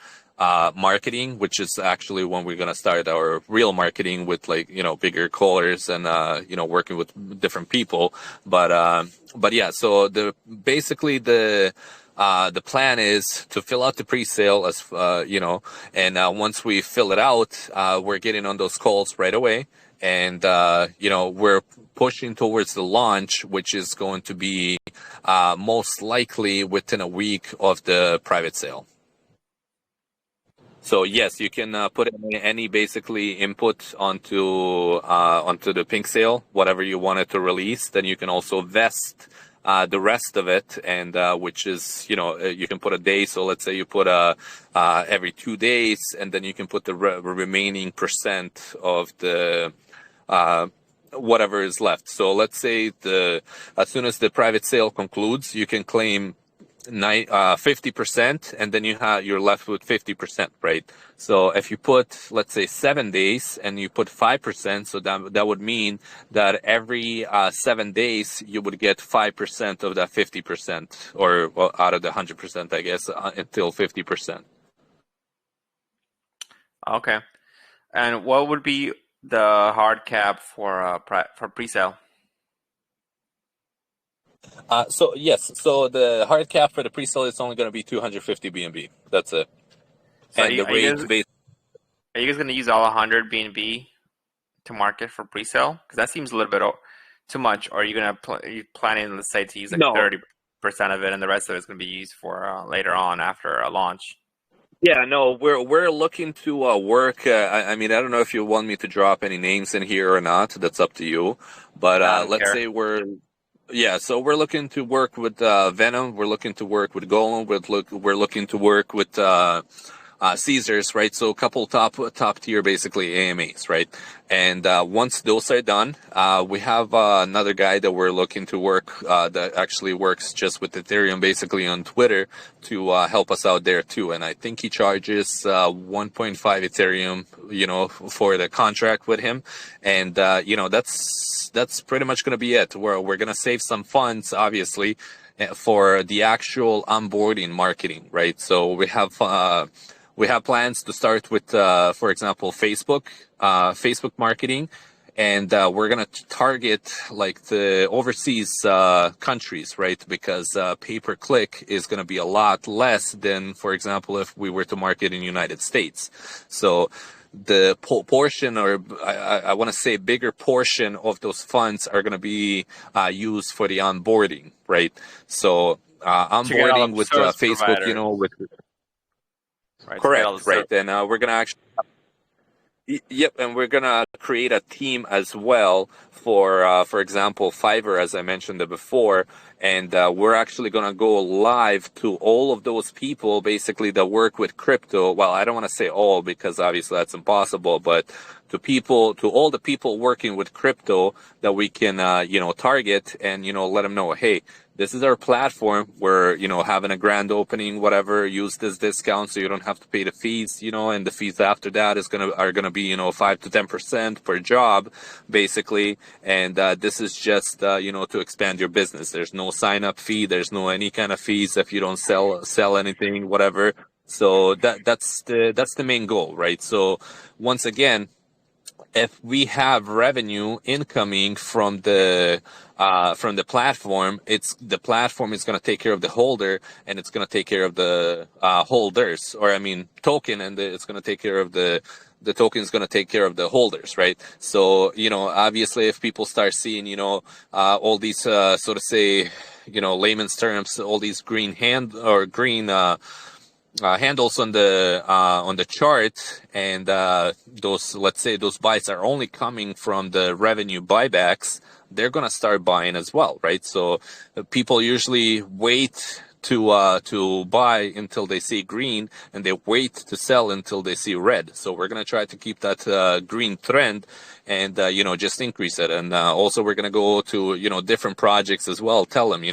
marketing, which is actually when we're going to start our real marketing with bigger callers and working with different people. But yeah, so the plan is to fill out the pre-sale and once we fill it out, we're getting on those calls right away. And, we're pushing towards the launch, which is going to be most likely within a week of the private sale. So yes, you can put any basically input onto the Pink Sale, whatever you wanted to release. Then you can also vest the rest of it, and which is you can put a day. So let's say you put every 2 days, and then you can put the remaining percent of the whatever is left. So let's say as soon as the private sale concludes, you can claim 50%, and then you're left with 50%, right? So if you put, let's say, 7 days and you put 5%, so that would mean that every 7 days you would get 5% of that 50%, or out of the 100%, I guess, until 50%. Okay. And what would be the hard cap for pre-sale? So the hard cap for the pre-sale is only going to be 250 BNB. That's it. So and are you guys going to use all 100 BNB to market for pre-sale? Because that seems a little bit too much. Or are you planning, let's say, to use 30% of it, and the rest of it is going to be used for later on after a launch? Yeah, no, we're looking to work. I mean, I don't know if you want me to drop any names in here or not. That's up to you. But let's say so we're looking to work with Venom. We're looking to work with Golem. We're looking to work with Caesars, right? So a couple top tier basically AMAs, right? And once those are done, we have another guy that we're looking to work that actually works just with Ethereum basically on Twitter to help us out there too. And I think he charges 1.5 Ethereum, for the contract with him. And that's pretty much going to be it. We're going to save some funds, obviously, for the actual onboarding marketing, right? So we have plans to start with, for example, Facebook marketing, and we're gonna target like the overseas countries, right? Because pay-per-click is gonna be a lot less than, for example, if we were to market in the United States. So the portion, or I want to say bigger portion of those funds are gonna be used for the onboarding, right? So onboarding with Facebook, with Right, correct, right? And we're gonna actually, Yep, and we're gonna create a team as well for example, Fiverr, as I mentioned it before, and we're actually gonna go live to all of those people, basically that work with crypto. Well, I don't want to say all because obviously that's impossible, but to all the people working with crypto that we can, target and let them know, hey, this is our platform. We're, having a grand opening, whatever. Use this discount so you don't have to pay the fees, and the fees after that are gonna be, 5 to 10% per job, basically. And this is just, to expand your business. There's no sign up fee. There's no any kind of fees if you don't sell anything, whatever. So that's the main goal, right? So once again, if we have revenue incoming from the platform, the platform is going to take care of the holder, and it's going to take care of the holders, or I mean token, and it's going to take care of the token is going to take care of the holders, right? So obviously, if people start seeing all these so to say layman's terms, all these green handles on the chart, and those, let's say, those buys are only coming from the revenue buybacks, they're gonna start buying as well, right? So people usually wait to buy until they see green, and they wait to sell until they see red. So we're gonna try to keep that green trend, and just increase it. And also we're gonna go to different projects as well. Tell them,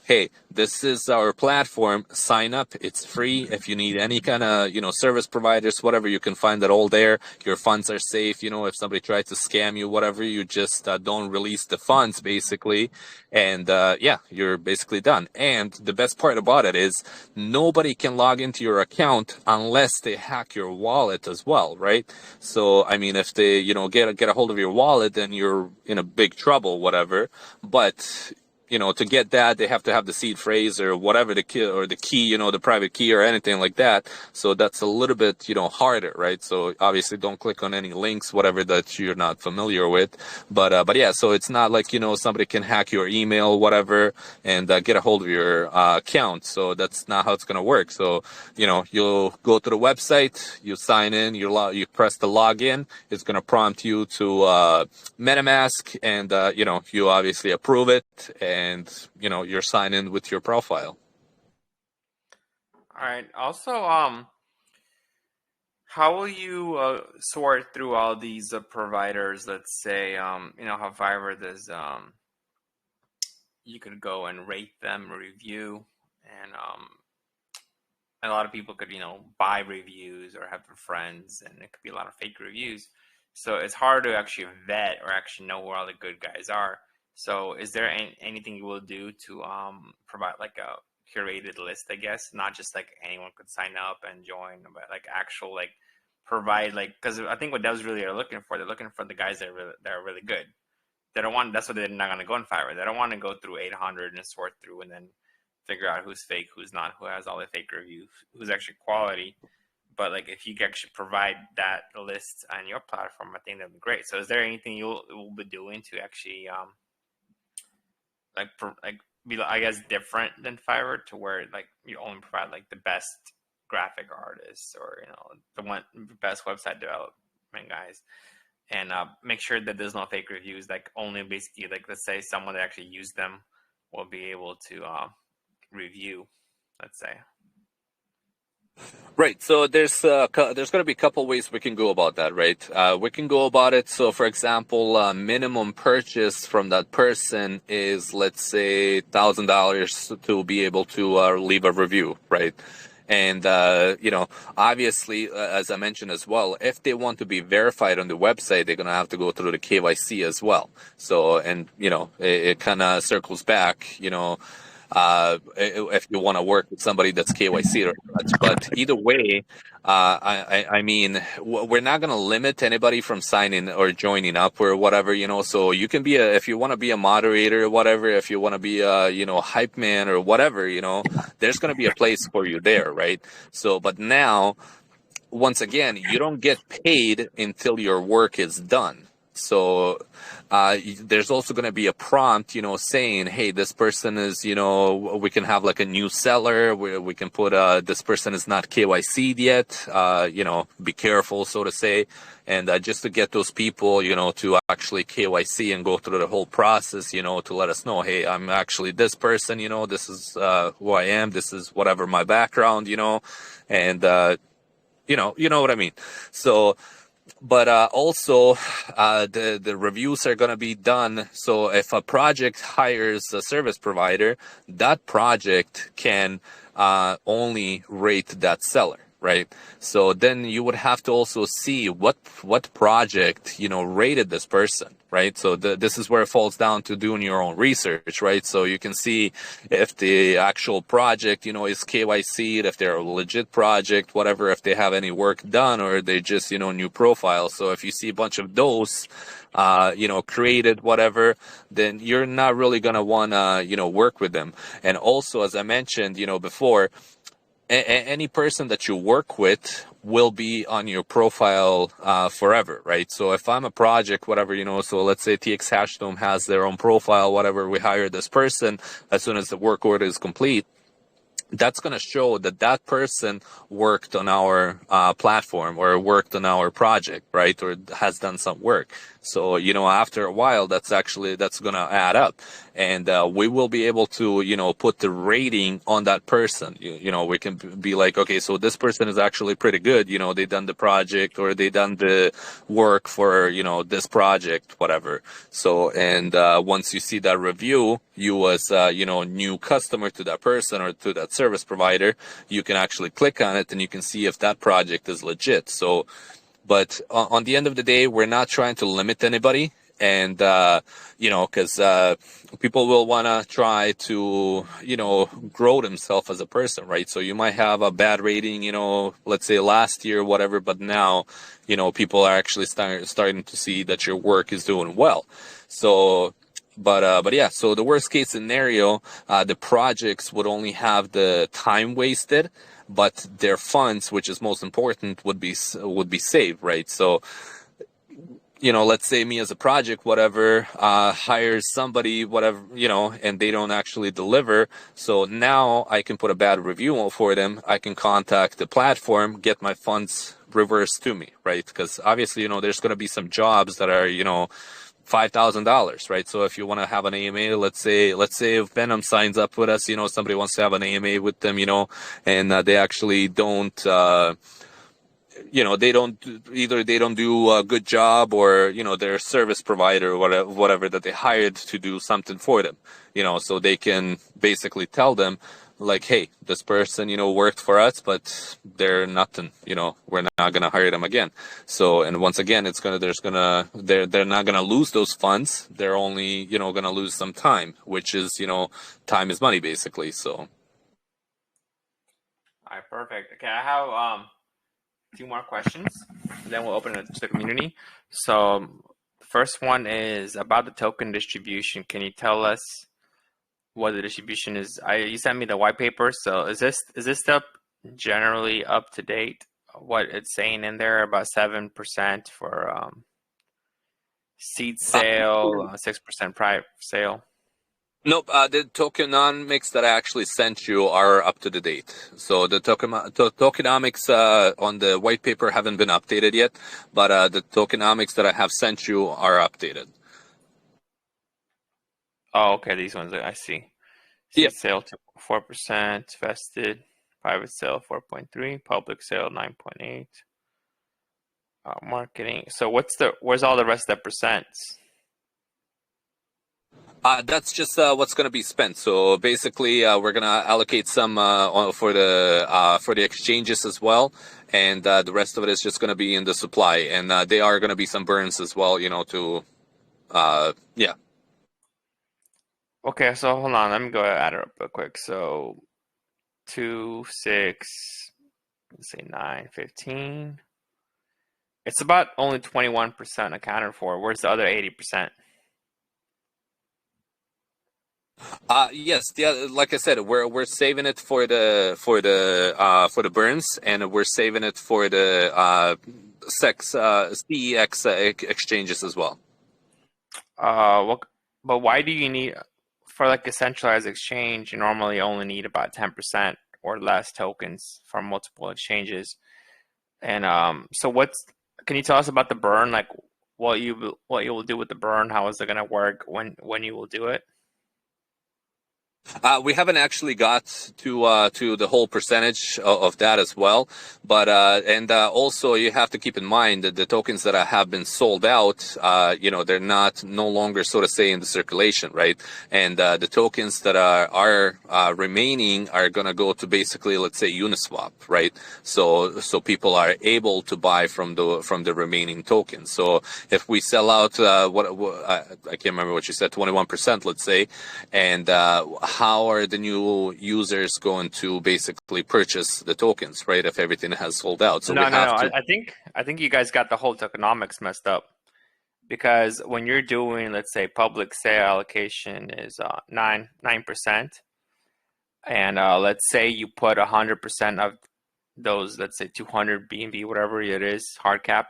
hey, this is our platform. Sign up. It's free. If you need any kind of service providers, whatever, you can find it all there. Your funds are safe. If somebody tries to scam you, whatever, you just don't release the funds, basically. And yeah, you're basically done. And the best part about it is nobody can log into your account unless they hack your wallet as well, right? So I mean, if they get a hold of your wallet, then you're in a big trouble, whatever. But to get that, they have to have the seed phrase or whatever, the key, the private key or anything like that. So that's a little bit, harder, right? So obviously don't click on any links, whatever that you're not familiar with. But yeah, so it's not like, somebody can hack your email, whatever, and get a hold of your account. So that's not how it's going to work. So, you'll go to the website, you sign in, you press the login. It's going to prompt you to MetaMask, and, you obviously approve it, and you're signed in with your profile. All right. Also, how will you sort through all these providers? Let's say, how Fiverr does. You could go and rate them, review, and a lot of people could buy reviews or have their friends, and it could be a lot of fake reviews. So it's hard to actually vet or actually know where all the good guys are. So is there anything you will do to provide like a curated list, I guess, not just like anyone could sign up and join, but like actual like provide, like, because I think what devs really are looking for, they're looking for the guys that are really good. They don't want, that's what they're not going to go in Fiverr. They don't want to go through 800 and sort through and then figure out who's fake, who's not, who has all the fake reviews, who's actually quality. But like if you can actually provide that list on your platform, I think that'd be great. So is there anything you'll be doing to actually be, I guess, different than Fiverr, to where like you only provide like the best graphic artists, or the best website development guys, and make sure that there's no fake reviews, like only basically, like, let's say someone that actually used them will be able to review, let's say. Right. So there's going to be a couple ways we can go about that, right? We can go about it. So, for example, minimum purchase from that person is, let's say, $1,000 to be able to leave a review, right? And, obviously, as I mentioned as well, if they want to be verified on the website, they're going to have to go through the KYC as well. So, and, it kind of circles back, if you want to work with somebody that's KYC or such. But either way, I mean, we're not going to limit anybody from signing or joining up or whatever, so you can be if you want to be a moderator or whatever, if you want to be a, hype man or whatever, there's going to be a place for you there, right? So, but now, once again, you don't get paid until your work is done. So there's also going to be a prompt, saying, hey, this person is, we can have like a new seller where we can put this person is not KYC'd yet, be careful, so to say. And just to get those people, to actually KYC and go through the whole process, to let us know, hey, I'm actually this person, this is who I am, this is whatever my background, and you know what I mean. So, but also the reviews are going to be done. So if a project hires a service provider, that project can only rate that seller, right? So then you would have to also see what project rated this person, right? So this is where it falls down to doing your own research, right? So you can see if the actual project is KYC'd, if they're a legit project, whatever, if they have any work done, or they just new profile. So if you see a bunch of those created, whatever, then you're not really gonna want to work with them. And also, as I mentioned before, any person that you work with will be on your profile forever, right? So if I'm a project, whatever, so let's say TxHashDome has their own profile, whatever, we hire this person, as soon as the work order is complete, that's going to show that that person worked on our platform or worked on our project, right? Or has done some work. So, after a while, that's going to add up. And we will be able to, put the rating on that person. We can be like, okay, so this person is actually pretty good. They done the project or they done the work for, this project, whatever. So, and once you see that review, you as, new customer to that person or to that service provider, you can actually click on it and you can see if that project is legit. So, but on the end of the day, we're not trying to limit anybody. And, because people will want to try to, grow themselves as a person, right? So you might have a bad rating, let's say last year, whatever, but now, people are actually starting to see that your work is doing well. So, but yeah, so the worst case scenario, the projects would only have the time wasted, but their funds, which is most important, would be saved, right? So, let's say me as a project, whatever, hires somebody, whatever, and they don't actually deliver. So now I can put a bad review for them. I can contact the platform, get my funds reversed to me, right? Because obviously, there's going to be some jobs that are, $5,000, right? So if you want to have an AMA, let's say if Venom signs up with us, somebody wants to have an AMA with them, and they actually don't, they don't do a good job, or their service provider or whatever that they hired to do something for them, so they can basically tell them like, hey, this person worked for us, but they're nothing, we're not gonna hire them again. So, and once again, they're not gonna lose those funds, they're only gonna lose some time, which is time is money basically. So all right, perfect. Okay, I have two more questions, and then we'll open it to the community. So the first one is about the token distribution. Can you tell us what the distribution is? You sent me the white paper. So is this stuff generally up to date? What it's saying in there about 7% for seed sale, 6% private sale? Nope, the tokenomics that I actually sent you are up to the date. So the tokenomics on the white paper haven't been updated yet, but the tokenomics that I have sent you are updated. Oh, okay, these ones I see. Seed sale to 4%, vested, private sale 4.3, public sale 9.8. Marketing. So where's all the rest of the percents? That's just what's going to be spent. So basically, we're going to allocate some for the exchanges as well, and the rest of it is just going to be in the supply, and there are going to be some burns as well. Yeah. Okay, so hold on. Let me go add it up real quick. So 2, 6, let's say 9, 15. It's about only 21% accounted for. Where's the other 80%? Yes, yeah, like I said, we're saving it for the burns, and we're saving it for the CEX exchanges as well. What? But why do you need for like a centralized exchange? You normally only need about 10% or less tokens from multiple exchanges. And so what's? Can you tell us about the burn? Like what you will do with the burn? How is it going to work when you will do it? We haven't actually got to the whole percentage of that as well, but also you have to keep in mind that the tokens that have been sold out, they're not no longer, so to say, in the circulation, right? And the tokens that are remaining are gonna go to basically, let's say, Uniswap, right? So people are able to buy from the remaining tokens. So if we sell out I can't remember what you said, 21%, let's say, and how are the new users going to basically purchase the tokens, right? If everything has sold out, so No, we no, have no. to. I think you guys got the whole tokenomics messed up because when you're doing, let's say, public sale allocation is 9%, and let's say you put 100% of those, let's say 200 BNB, whatever it is, hard cap.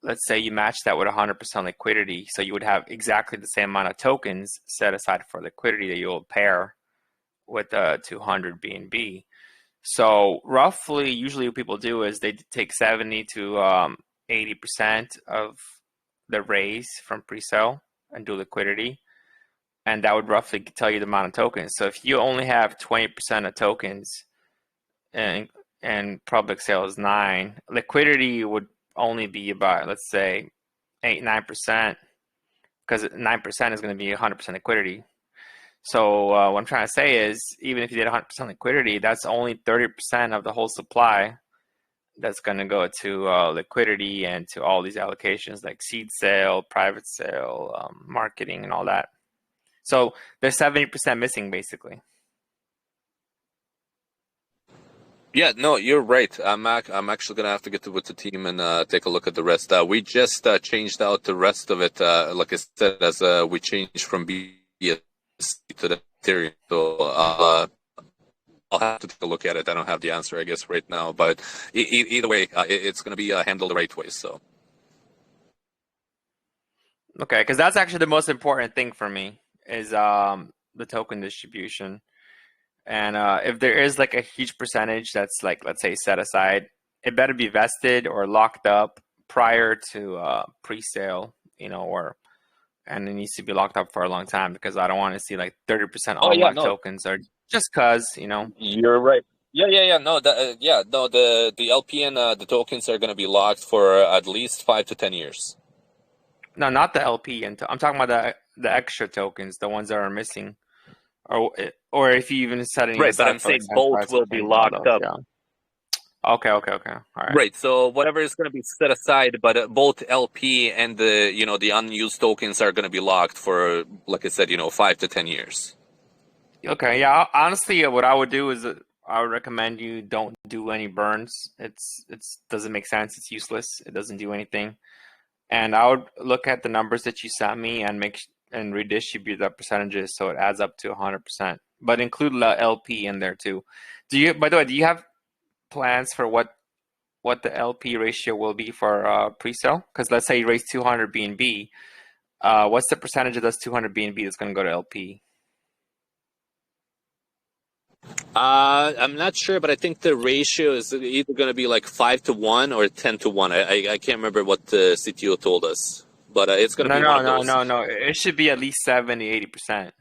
Let's say you match that with 100% liquidity, so you would have exactly the same amount of tokens set aside for liquidity that you'll pair with 200 BNB. So roughly, usually what people do is they take 70 to 80% of the raise from pre-sale and do liquidity, and that would roughly tell you the amount of tokens. So if you only have 20% of tokens and public sale is 9, liquidity would only be about, let's say, 8-9%, because 9% is going to be 100% liquidity. So what I'm trying to say is, even if you did 100% liquidity, that's only 30% of the whole supply that's going to go to liquidity and to all these allocations like seed sale, private sale, marketing, and all that. So there's 70% missing, basically. Yeah, no, you're right. I'm actually gonna have to get with the team and take a look at the rest. We just changed out the rest of it, like I said, as we changed from BSC to the Ethereum. So I'll have to take a look at it. I don't have the answer, I guess, right now. But either way, it's gonna be handled the right way. So. Okay, because that's actually the most important thing for me is the token distribution. And if there is like a huge percentage that's like, let's say, set aside, it better be vested or locked up prior to pre-sale, and it needs to be locked up for a long time because I don't want to see like 30% Oh yeah, unlocked no, tokens or just cause. you're right. Yeah. No, no. The LP and the tokens are gonna be locked for at least 5 to 10 years. No, not the LP, and I'm talking about the extra tokens, the ones that are missing, or if you even set any Right, but aside I'm for like saying both centralized will be exchange and all locked those. up. Yeah. Okay. All right. Right. So whatever is going to be set aside, but both LP and the unused tokens are going to be locked for, like I said, 5 to 10 years. Okay. Yeah. Honestly, what I would do is I would recommend you don't do any burns. It's doesn't make sense. It's useless. It doesn't do anything. And I would look at the numbers that you sent me and and redistribute the percentages so it adds up to 100%. But include the LP in there too. By the way, do you have plans for what the LP ratio will be for pre-sale? Because let's say you raise 200 BNB, what's the percentage of those 200 BNB that's going to go to LP? I'm not sure, but I think the ratio is either going to be like 5 to 1 or 10 to 1. I can't remember what the CTO told us, but it's going to No, be one no, of no, those. no, no. It should be at least 70-80%.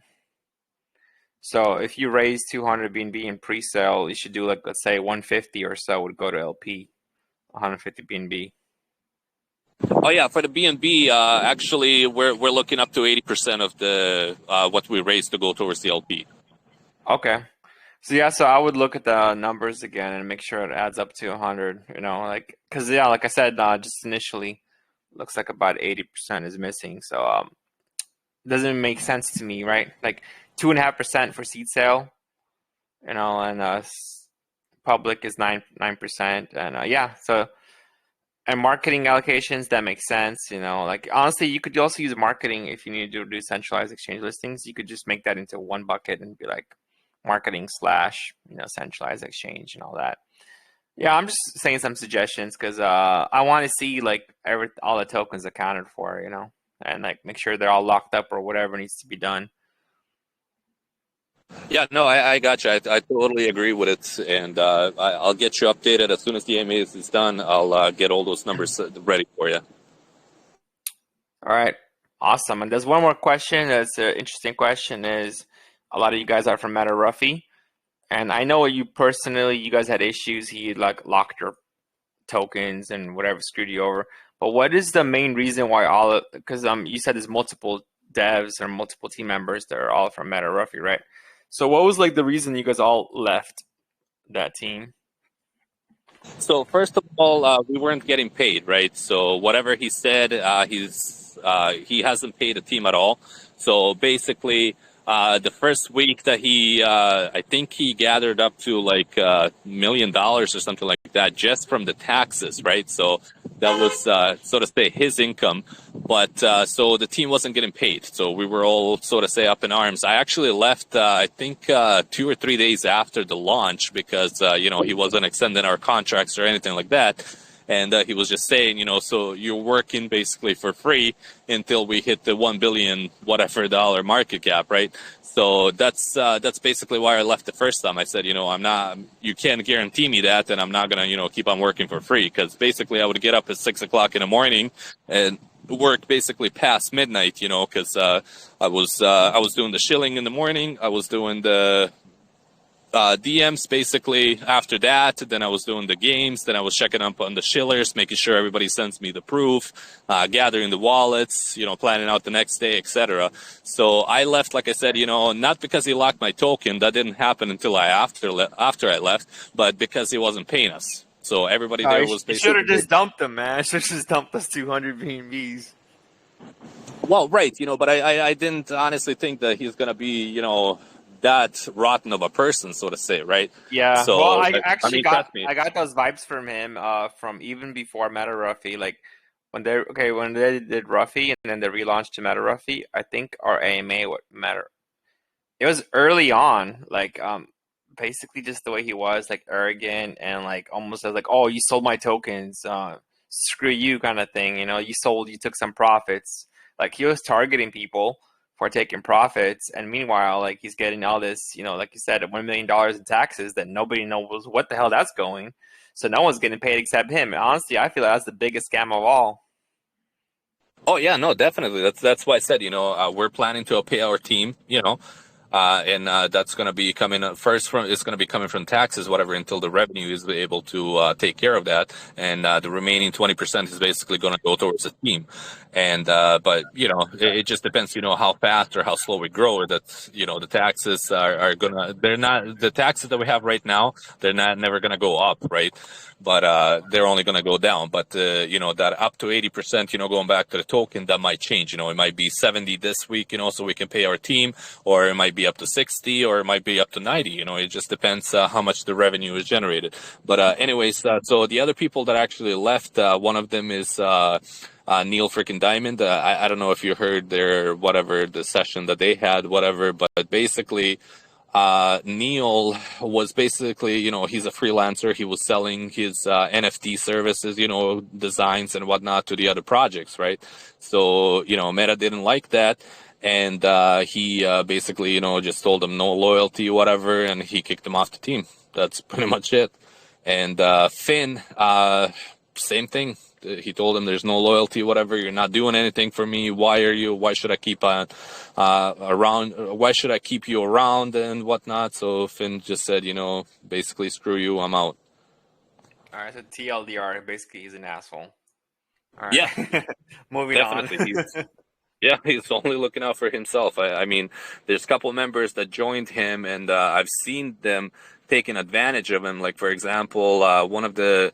So if you raise 200 BNB in pre-sale, you should do like, let's say 150 or so would go to LP, 150 BNB. Oh yeah, for the BNB, actually, we're looking up to 80% of the what we raised to go towards the LP. Okay. So yeah, so I would look at the numbers again and make sure it adds up to 100, because yeah, like I said, just initially, looks like about 80% is missing. So it doesn't make sense to me, right? Like 2.5% for seed sale, and public is 9%, and yeah, so and marketing allocations that makes sense, like honestly, you could also use marketing if you need to do centralized exchange listings. You could just make that into one bucket and be like marketing slash centralized exchange and all that. Yeah, I'm just saying some suggestions because I want to see like all the tokens accounted for. and like make sure they're all locked up or whatever needs to be done. Yeah, no, I got you. I totally agree with it, and I'll get you updated as soon as the AMA is done. I'll get all those numbers ready for you. All right, awesome. And there's one more question. That's an interesting question. Is a lot of you guys are from Meta-Ruffy, and I know you personally, you guys had issues. He like locked your tokens and whatever, screwed you over. But what is the main reason why because you said there's multiple devs or multiple team members that are all from Meta-Ruffy, right? So what was like the reason you guys all left that team? So first of all, we weren't getting paid, right? So whatever he said, he hasn't paid the team at all. So basically, the first week that I think he gathered up to like $1 million or something like that just from the taxes, right? So that was, so to say, his income. But so the team wasn't getting paid. So we were all, so to say, up in arms. I actually left, I think, 2 or 3 days after the launch because, he wasn't extending our contracts or anything like that. And he was just saying, so you're working basically for free until we hit the $1 billion whatever dollar market cap, right? So that's basically why I left the first time. I said, you can't guarantee me that, and I'm not gonna, keep on working for free, because basically I would get up at 6 o'clock in the morning and work basically past midnight, because I was doing the shilling in the morning, I was doing the DMs basically after that, then I was doing the games, then I was checking up on the shillers, making sure everybody sends me the proof, gathering the wallets, planning out the next day, etc. So I left, like I said, not because he locked my token, that didn't happen until after I left, but because he wasn't paying us. So everybody there was basically... You should have just dumped them, man. Should have just dumped us 200 BNBs. Well, right, but I didn't honestly think that he's going to be, that rotten of a person, so to say, right? Yeah. So, well, I actually got I got those vibes from him from even before Meta-Ruffy. Like when they did Ruffy and then they relaunched to Meta-Ruffy, I think our AMA would matter. It was early on, like basically just the way he was, like arrogant and like almost as like, oh, you sold my tokens, screw you kind of thing. You took some profits. Like he was targeting people for taking profits, and meanwhile, like he's getting all this, like you said, $1 million in taxes that nobody knows what the hell that's going. So no one's getting paid except him. Honestly, I feel like that's the biggest scam of all. Oh yeah, no, definitely. That's why I said, we're planning to pay our team, and that's going to be coming it's going to be coming from taxes, whatever, until the revenue is able to take care of that, and the remaining 20% is basically going to go towards the team. And but it just depends, how fast or how slow we grow. That's the taxes are they're not, the taxes that we have right now, they're never going to go up, right? But they're only going to go down. But that up to 80%, going back to the token, that might change. It might be 70 this week, so we can pay our team, or it might be up to 60, or it might be up to 90. It just depends how much the revenue is generated. But anyways, so the other people that actually left, one of them is Neil freaking Diamond. I don't know if you heard the session that they had, whatever, but basically Neil was basically, he's a freelancer. He was selling his NFT services, designs and whatnot to the other projects, right? So, Meta didn't like that. And he basically, just told them no loyalty, whatever, and he kicked them off the team. That's pretty much it. And Finn, same thing. He told him there's no loyalty, whatever. You're not doing anything for me. Why should I keep on around? Why should I keep you around and whatnot? So Finn just said, basically, screw you, I'm out. All right, so TLDR, basically he's an asshole. All right. Yeah, Moving definitely. on. Yeah, he's only looking out for himself. I mean, there's a couple members that joined him, and I've seen them taking advantage of him. Like, for example, one of the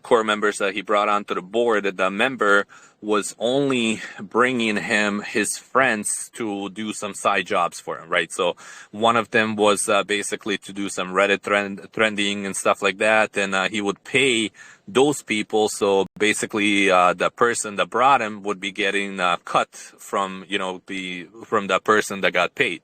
core members that he brought onto the board, the member was only bringing him his friends to do some side jobs for him, right? So one of them was basically to do some Reddit trending and stuff like that, and he would pay those people. So basically, the person that brought him would be getting cut from from the person that got paid.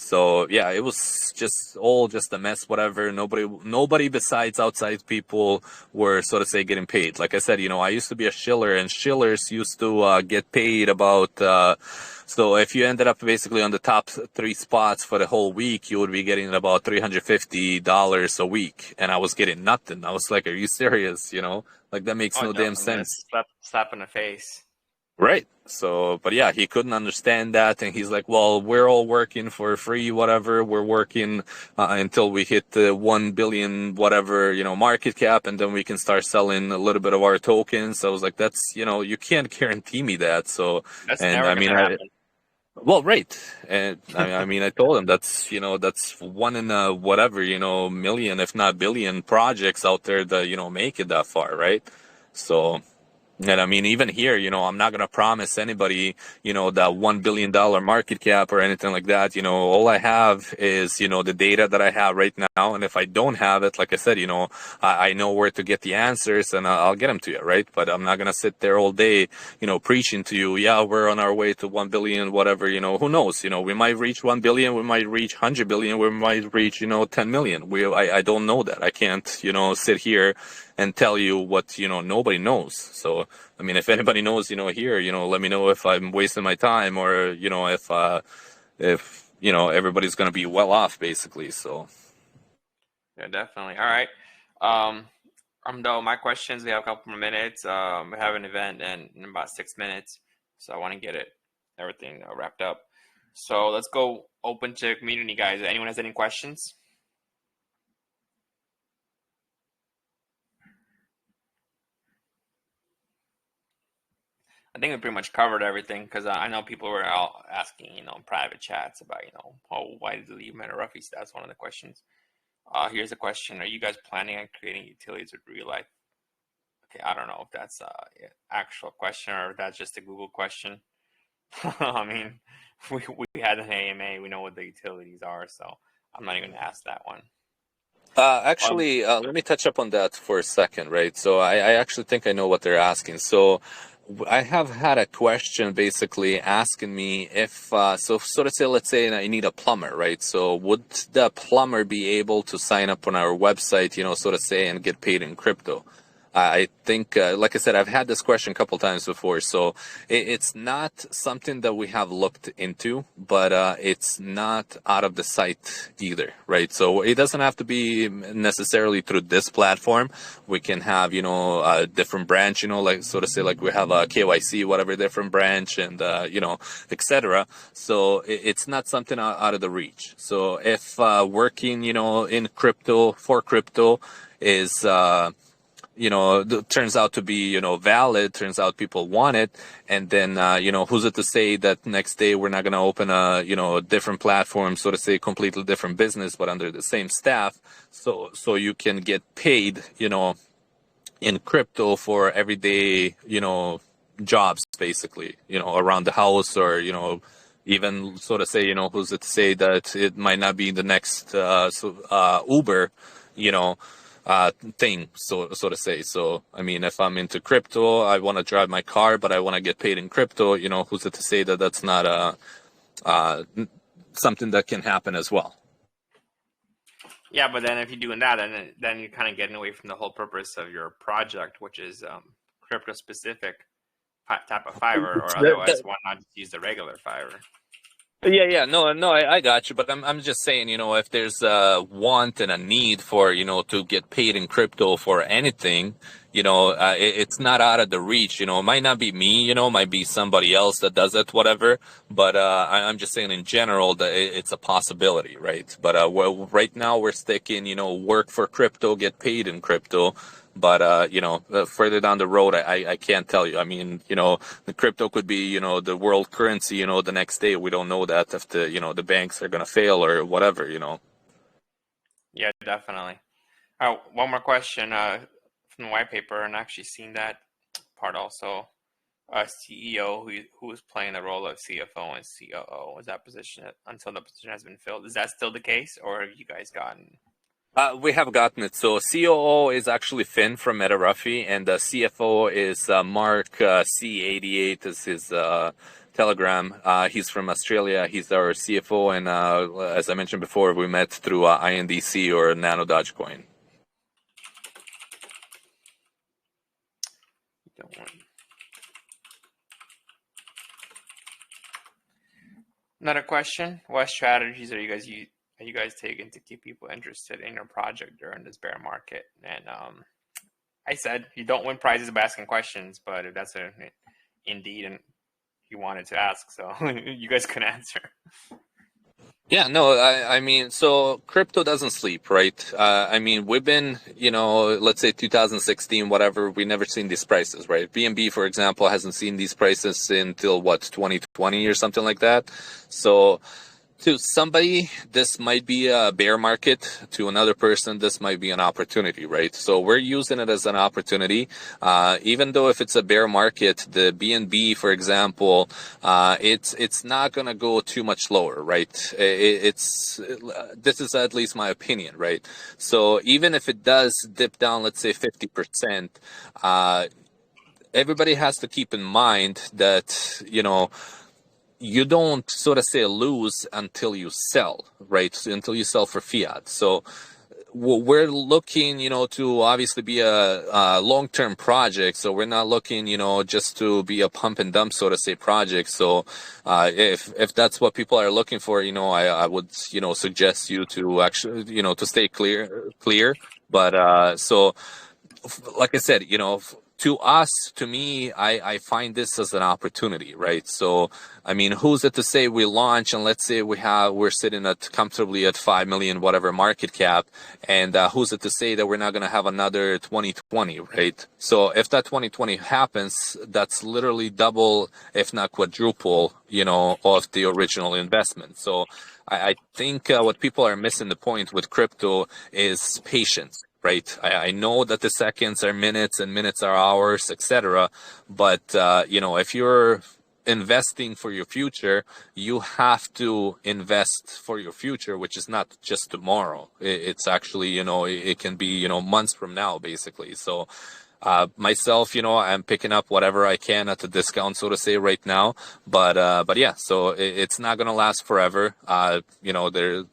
So yeah, it was just a mess, whatever. Nobody besides outside people were, so to say, getting paid. Like I said, I used to be a shiller, and shillers used to get paid about, so if you ended up basically on the top 3 spots for the whole week, you would be getting about $350 a week. And I was getting nothing. I was like, are you serious? Like that makes no damn sense. Slap in the face. Right. So, but yeah, he couldn't understand that. And he's like, well, we're all working for free, whatever. We're working until we hit the 1 billion, whatever, market cap. And then we can start selling a little bit of our tokens. So I was like, that's, you can't guarantee me that. So, that's and never gonna happen. Well, right. And I mean, I told him that's, that's one in a whatever, million, if not billion projects out there that, make it that far. Right. So, and I mean, even here, I'm not going to promise anybody, that $1 billion market cap or anything like that. All I have is, the data that I have right now. And if I don't have it, like I said, I know where to get the answers and I'll get them to you, right? But I'm not going to sit there all day, preaching to you, yeah, we're on our way to 1 billion, whatever, who knows? We might reach 1 billion, we might reach 100 billion, we might reach, 10 million. I don't know that. I can't, sit here and tell you what, nobody knows. So, I mean, if anybody knows, here, let me know if I'm wasting my time or, if everybody's going to be well off, basically. So. Yeah, definitely. All right. I'm done with my questions. We have a couple more minutes. We have an event in about 6 minutes. So I want to get everything wrapped up. So let's go open to community, guys. Anyone has any questions? I think we pretty much covered everything because I know people were all asking, private chats about, why did you leave MetaRuffy? So that's one of the questions. Here's a question. Are you guys planning on creating utilities with real life? Okay, I don't know if that's an actual question or if that's just a Google question. I mean, we had an AMA. We know what the utilities are, so I'm not even going to ask that one. Actually, let me touch up on that for a second, right? So I actually think I know what they're asking. So I have had a question basically asking me if, so to say, let's say I need a plumber, right? So would the plumber be able to sign up on our website, so to say, and get paid in crypto? I think, like I said, I've had this question a couple times before, so it's not something that we have looked into, but it's not out of the sight either, right? So it doesn't have to be necessarily through this platform. We can have, a different branch, like, so to say, like we have a KYC, whatever different branch and, etc. So it's not something out of the reach. So if working, in crypto, for crypto is, turns out to be, valid, turns out people want it. And then, who's it to say that next day we're not going to open a, a different platform, so to say, completely different business, but under the same staff. So you can get paid, in crypto for everyday, jobs, basically, around the house or, even so to say, who's it to say that it might not be the next, Uber, thing, so to say. So I mean, if I'm into crypto, I want to drive my car, but I want to get paid in crypto. Who's it to say that that's not something that can happen as well? Yeah, but then if you're doing that, then you're kind of getting away from the whole purpose of your project, which is crypto specific type of Fiverr, or otherwise, why not just use the regular Fiverr? Yeah, no, I got you, but I'm just saying, if there's a want and a need for, to get paid in crypto for anything, it's not out of the reach, it might not be me, might be somebody else that does it, whatever, but I'm just saying in general that it's a possibility, right? But right now we're sticking, work for crypto, get paid in crypto. But, further down the road, I can't tell you. I mean, the crypto could be, the world currency, the next day. We don't know that if the banks are going to fail or whatever, Yeah, definitely. One more question from the white paper, and actually seen that part also. CEO who is playing the role of CFO and COO. Is that position until the position has been filled? Is that still the case, or have you guys gotten? We have gotten it. So COO is actually Finn from MetaRuffy, and the CFO is Mark C88 is his Telegram. He's from Australia. He's our CFO, and as I mentioned before, we met through INDC or Nano Dogecoin. Another question: what strategies are you guys taking to keep people interested in your project during this bear market? And I said you don't win prizes by asking questions, but if that's indeed and you wanted to ask, so you guys can answer. Yeah, no, I mean, so crypto doesn't sleep, right? I mean, we've been, let's say 2016, whatever, we never seen these prices, right? BNB, for example, hasn't seen these prices until what, 2020 or something like that. So to somebody, this might be a bear market. To another person, this might be an opportunity, right? So we're using it as an opportunity. Even though if it's a bear market, the BNB, for example, it's not going to go too much lower, right? This is at least my opinion, right? So even if it does dip down, let's say 50%, everybody has to keep in mind that, you don't sort of say lose until you sell, right? So until you sell for fiat. So we're looking, to obviously be a long-term project. So we're not looking, just to be a pump and dump, so to say, project. So if that's what people are looking for, I would, suggest you to actually, to stay clear. But so, like I said, to me, I find this as an opportunity, right? So, I mean, who's it to say we launch and let's say we're sitting comfortably at 5 million, whatever market cap. And who's it to say that we're not going to have another 2020, right? So if that 2020 happens, that's literally double, if not quadruple, of the original investment. So I think what people are missing the point with crypto is patience. Right. I know that the seconds are minutes and minutes are hours, etc. But, if you're investing for your future, you have to invest for your future, which is not just tomorrow. It's actually, it can be, months from now, basically. So myself, I'm picking up whatever I can at the discount, so to say, right now. But yeah, so it's not going to last forever. There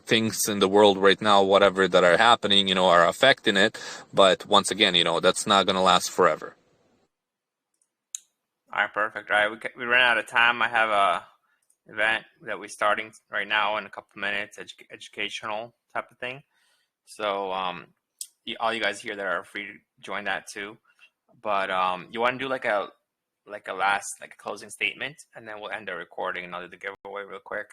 things in the world right now, whatever that are happening, are affecting it. But once again, that's not going to last forever. All right, perfect. All right, we ran out of time. I have a event that we're starting right now in a couple minutes, educational type of thing. So all you guys here that are free to join that too. But you want to do like a closing statement, and then we'll end the recording and I'll do the giveaway real quick.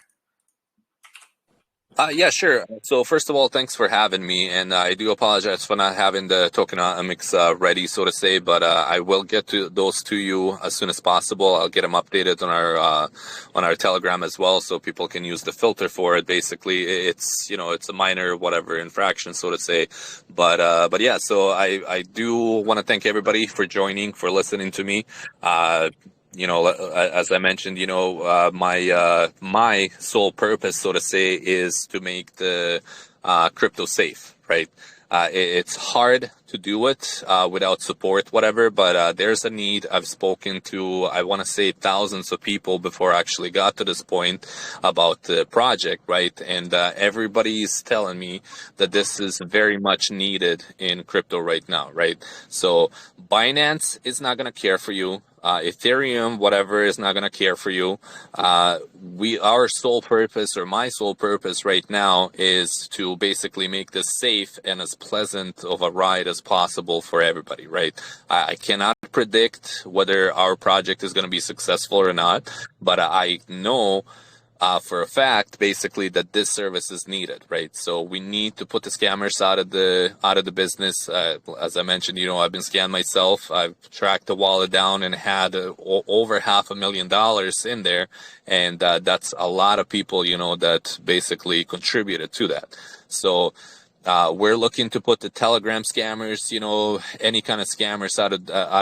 Yeah, sure. So first of all, thanks for having me, and I do apologize for not having the tokenomics ready, so to say, but I will get to those to you as soon as possible. I'll get them updated on our Telegram as well, so people can use the filter for it. Basically, it's it's a minor whatever infraction, so to say, but yeah. So I do want to thank everybody for joining, for listening to me. As I mentioned, my sole purpose, so to say, is to make the crypto safe, right? It's hard to do it without support, whatever, but there's a need. I've spoken to, I want to say, thousands of people before I actually got to this point about the project, right? And everybody's telling me that this is very much needed in crypto right now, right? So Binance is not going to care for you. Ethereum, whatever, is not going to care for you. Our sole purpose, or my sole purpose right now, is to basically make this safe and as pleasant of a ride as possible for everybody, right? I cannot predict whether our project is going to be successful or not, but I know for a fact, basically, that this service is needed, right? So we need to put the scammers out of the business. As I mentioned, I've been scammed myself. I've tracked the wallet down and had over $500,000 in there, and that's a lot of people, that basically contributed to that. So we're looking to put the Telegram scammers, any kind of scammers out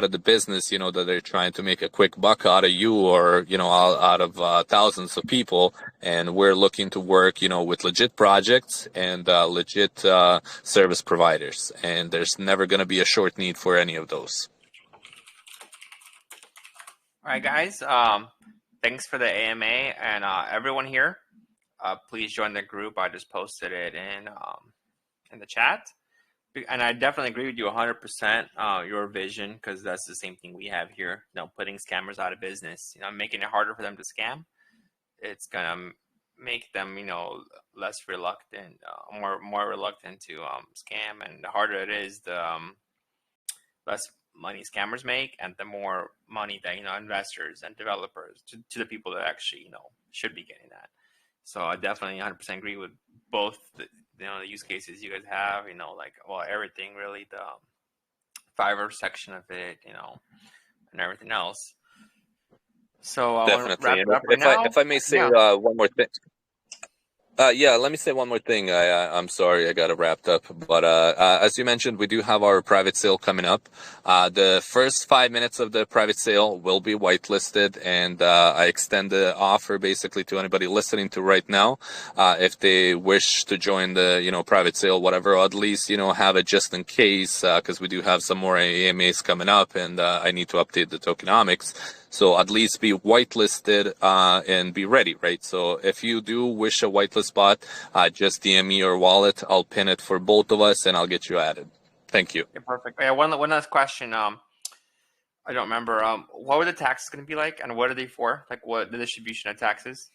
of the business, that they're trying to make a quick buck out of you, or out of thousands of people. And we're looking to work, with legit projects and legit service providers. And there's never going to be a short need for any of those. All right, guys. thanks for the AMA, and everyone here, please join the group. I just posted it in the chat. And I definitely agree with you 100%, your vision, because that's the same thing we have here, putting scammers out of business, making it harder for them to scam. It's going to make them, less reluctant, more reluctant to scam. And the harder it is, the less money scammers make, and the more money that, investors and developers, to the people that actually, should be getting that. So I definitely 100% agree with both the use cases you guys have, everything really, the Fiverr section of it, and everything else. So I want to wrap it up right now. If I may say one more thing. Let me say one more thing. I'm sorry I got it wrapped up, but as you mentioned, we do have our private sale coming up. The first 5 minutes of the private sale will be whitelisted, and I extend the offer basically to anybody listening to right now. If they wish to join the private sale, whatever, or at least have it just in case, because we do have some more AMAs coming up, and I need to update the tokenomics. So at least be whitelisted and be ready, right? So if you do wish a whitelist spot, just DM me your wallet. I'll pin it for both of us, and I'll get you added. Thank you. Yeah, perfect. Yeah, one last question. I don't remember. What were the taxes going to be like, and what are they for? Like, what the distribution of taxes?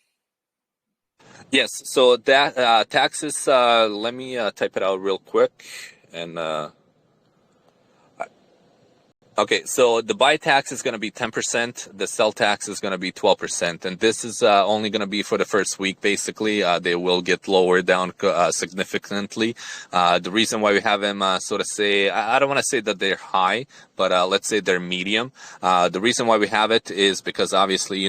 Yes. So that taxes. Let me type it out real quick and. Okay, so the buy tax is going to be 10%. The sell tax is going to be 12%. And this is only going to be for the first week, basically. They will get lowered down significantly. The reason why we have them sort of say, I don't want to say that they're high, but let's say they're medium. The reason why we have it is because obviously,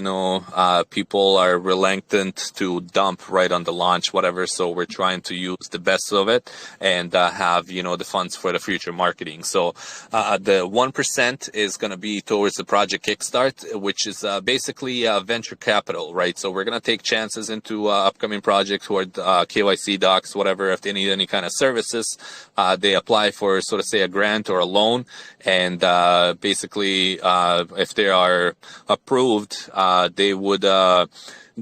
people are reluctant to dump right on the launch, whatever. So we're trying to use the best of it and have, the funds for the future marketing. So the 1% is going to be towards the project Kickstart, which is basically venture capital, right? So we're going to take chances into upcoming projects toward KYC docs, whatever. If they need any kind of services, they apply for sort of say a grant or a loan. And basically, if they are approved, they would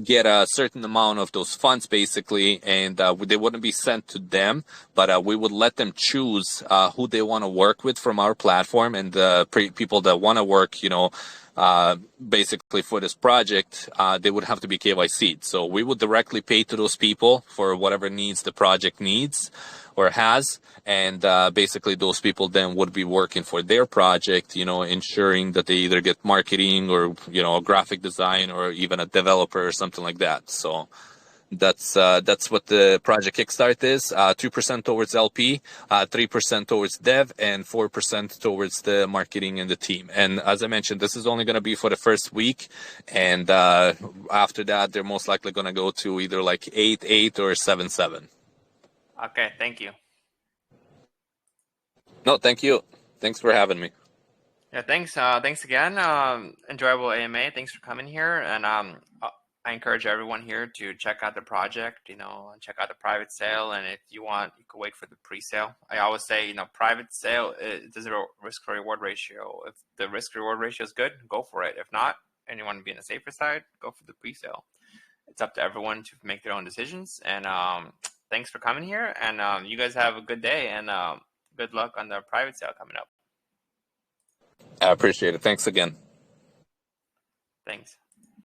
get a certain amount of those funds basically, and they wouldn't be sent to them, but we would let them choose who they want to work with from our platform, and the people that want to work, basically for this project, they would have to be KYCed. So we would directly pay to those people for whatever needs the project needs or has, and basically those people then would be working for their project, ensuring that they either get marketing or a graphic design or even a developer or something like that. So that's what the project Kickstart is. 2% towards LP, 3% towards dev, and 4% towards the marketing and the team. And as I mentioned, this is only going to be for the first week, and after that they're most likely going to go to either like 8.8 or 7.7. Okay, thank you. No, thank you. Thanks for having me. Yeah, thanks. Thanks again. Enjoyable AMA. Thanks for coming here. And I encourage everyone here to check out the project, and check out the private sale. And if you want, you can wait for the pre-sale. I always say, private sale, there's a risk reward ratio. If the risk reward ratio is good, go for it. If not, and you want to be on the safer side, go for the pre-sale. It's up to everyone to make their own decisions. And thanks for coming here. And you guys have a good day, and good luck on the private sale coming up. I appreciate it. Thanks again. Thanks.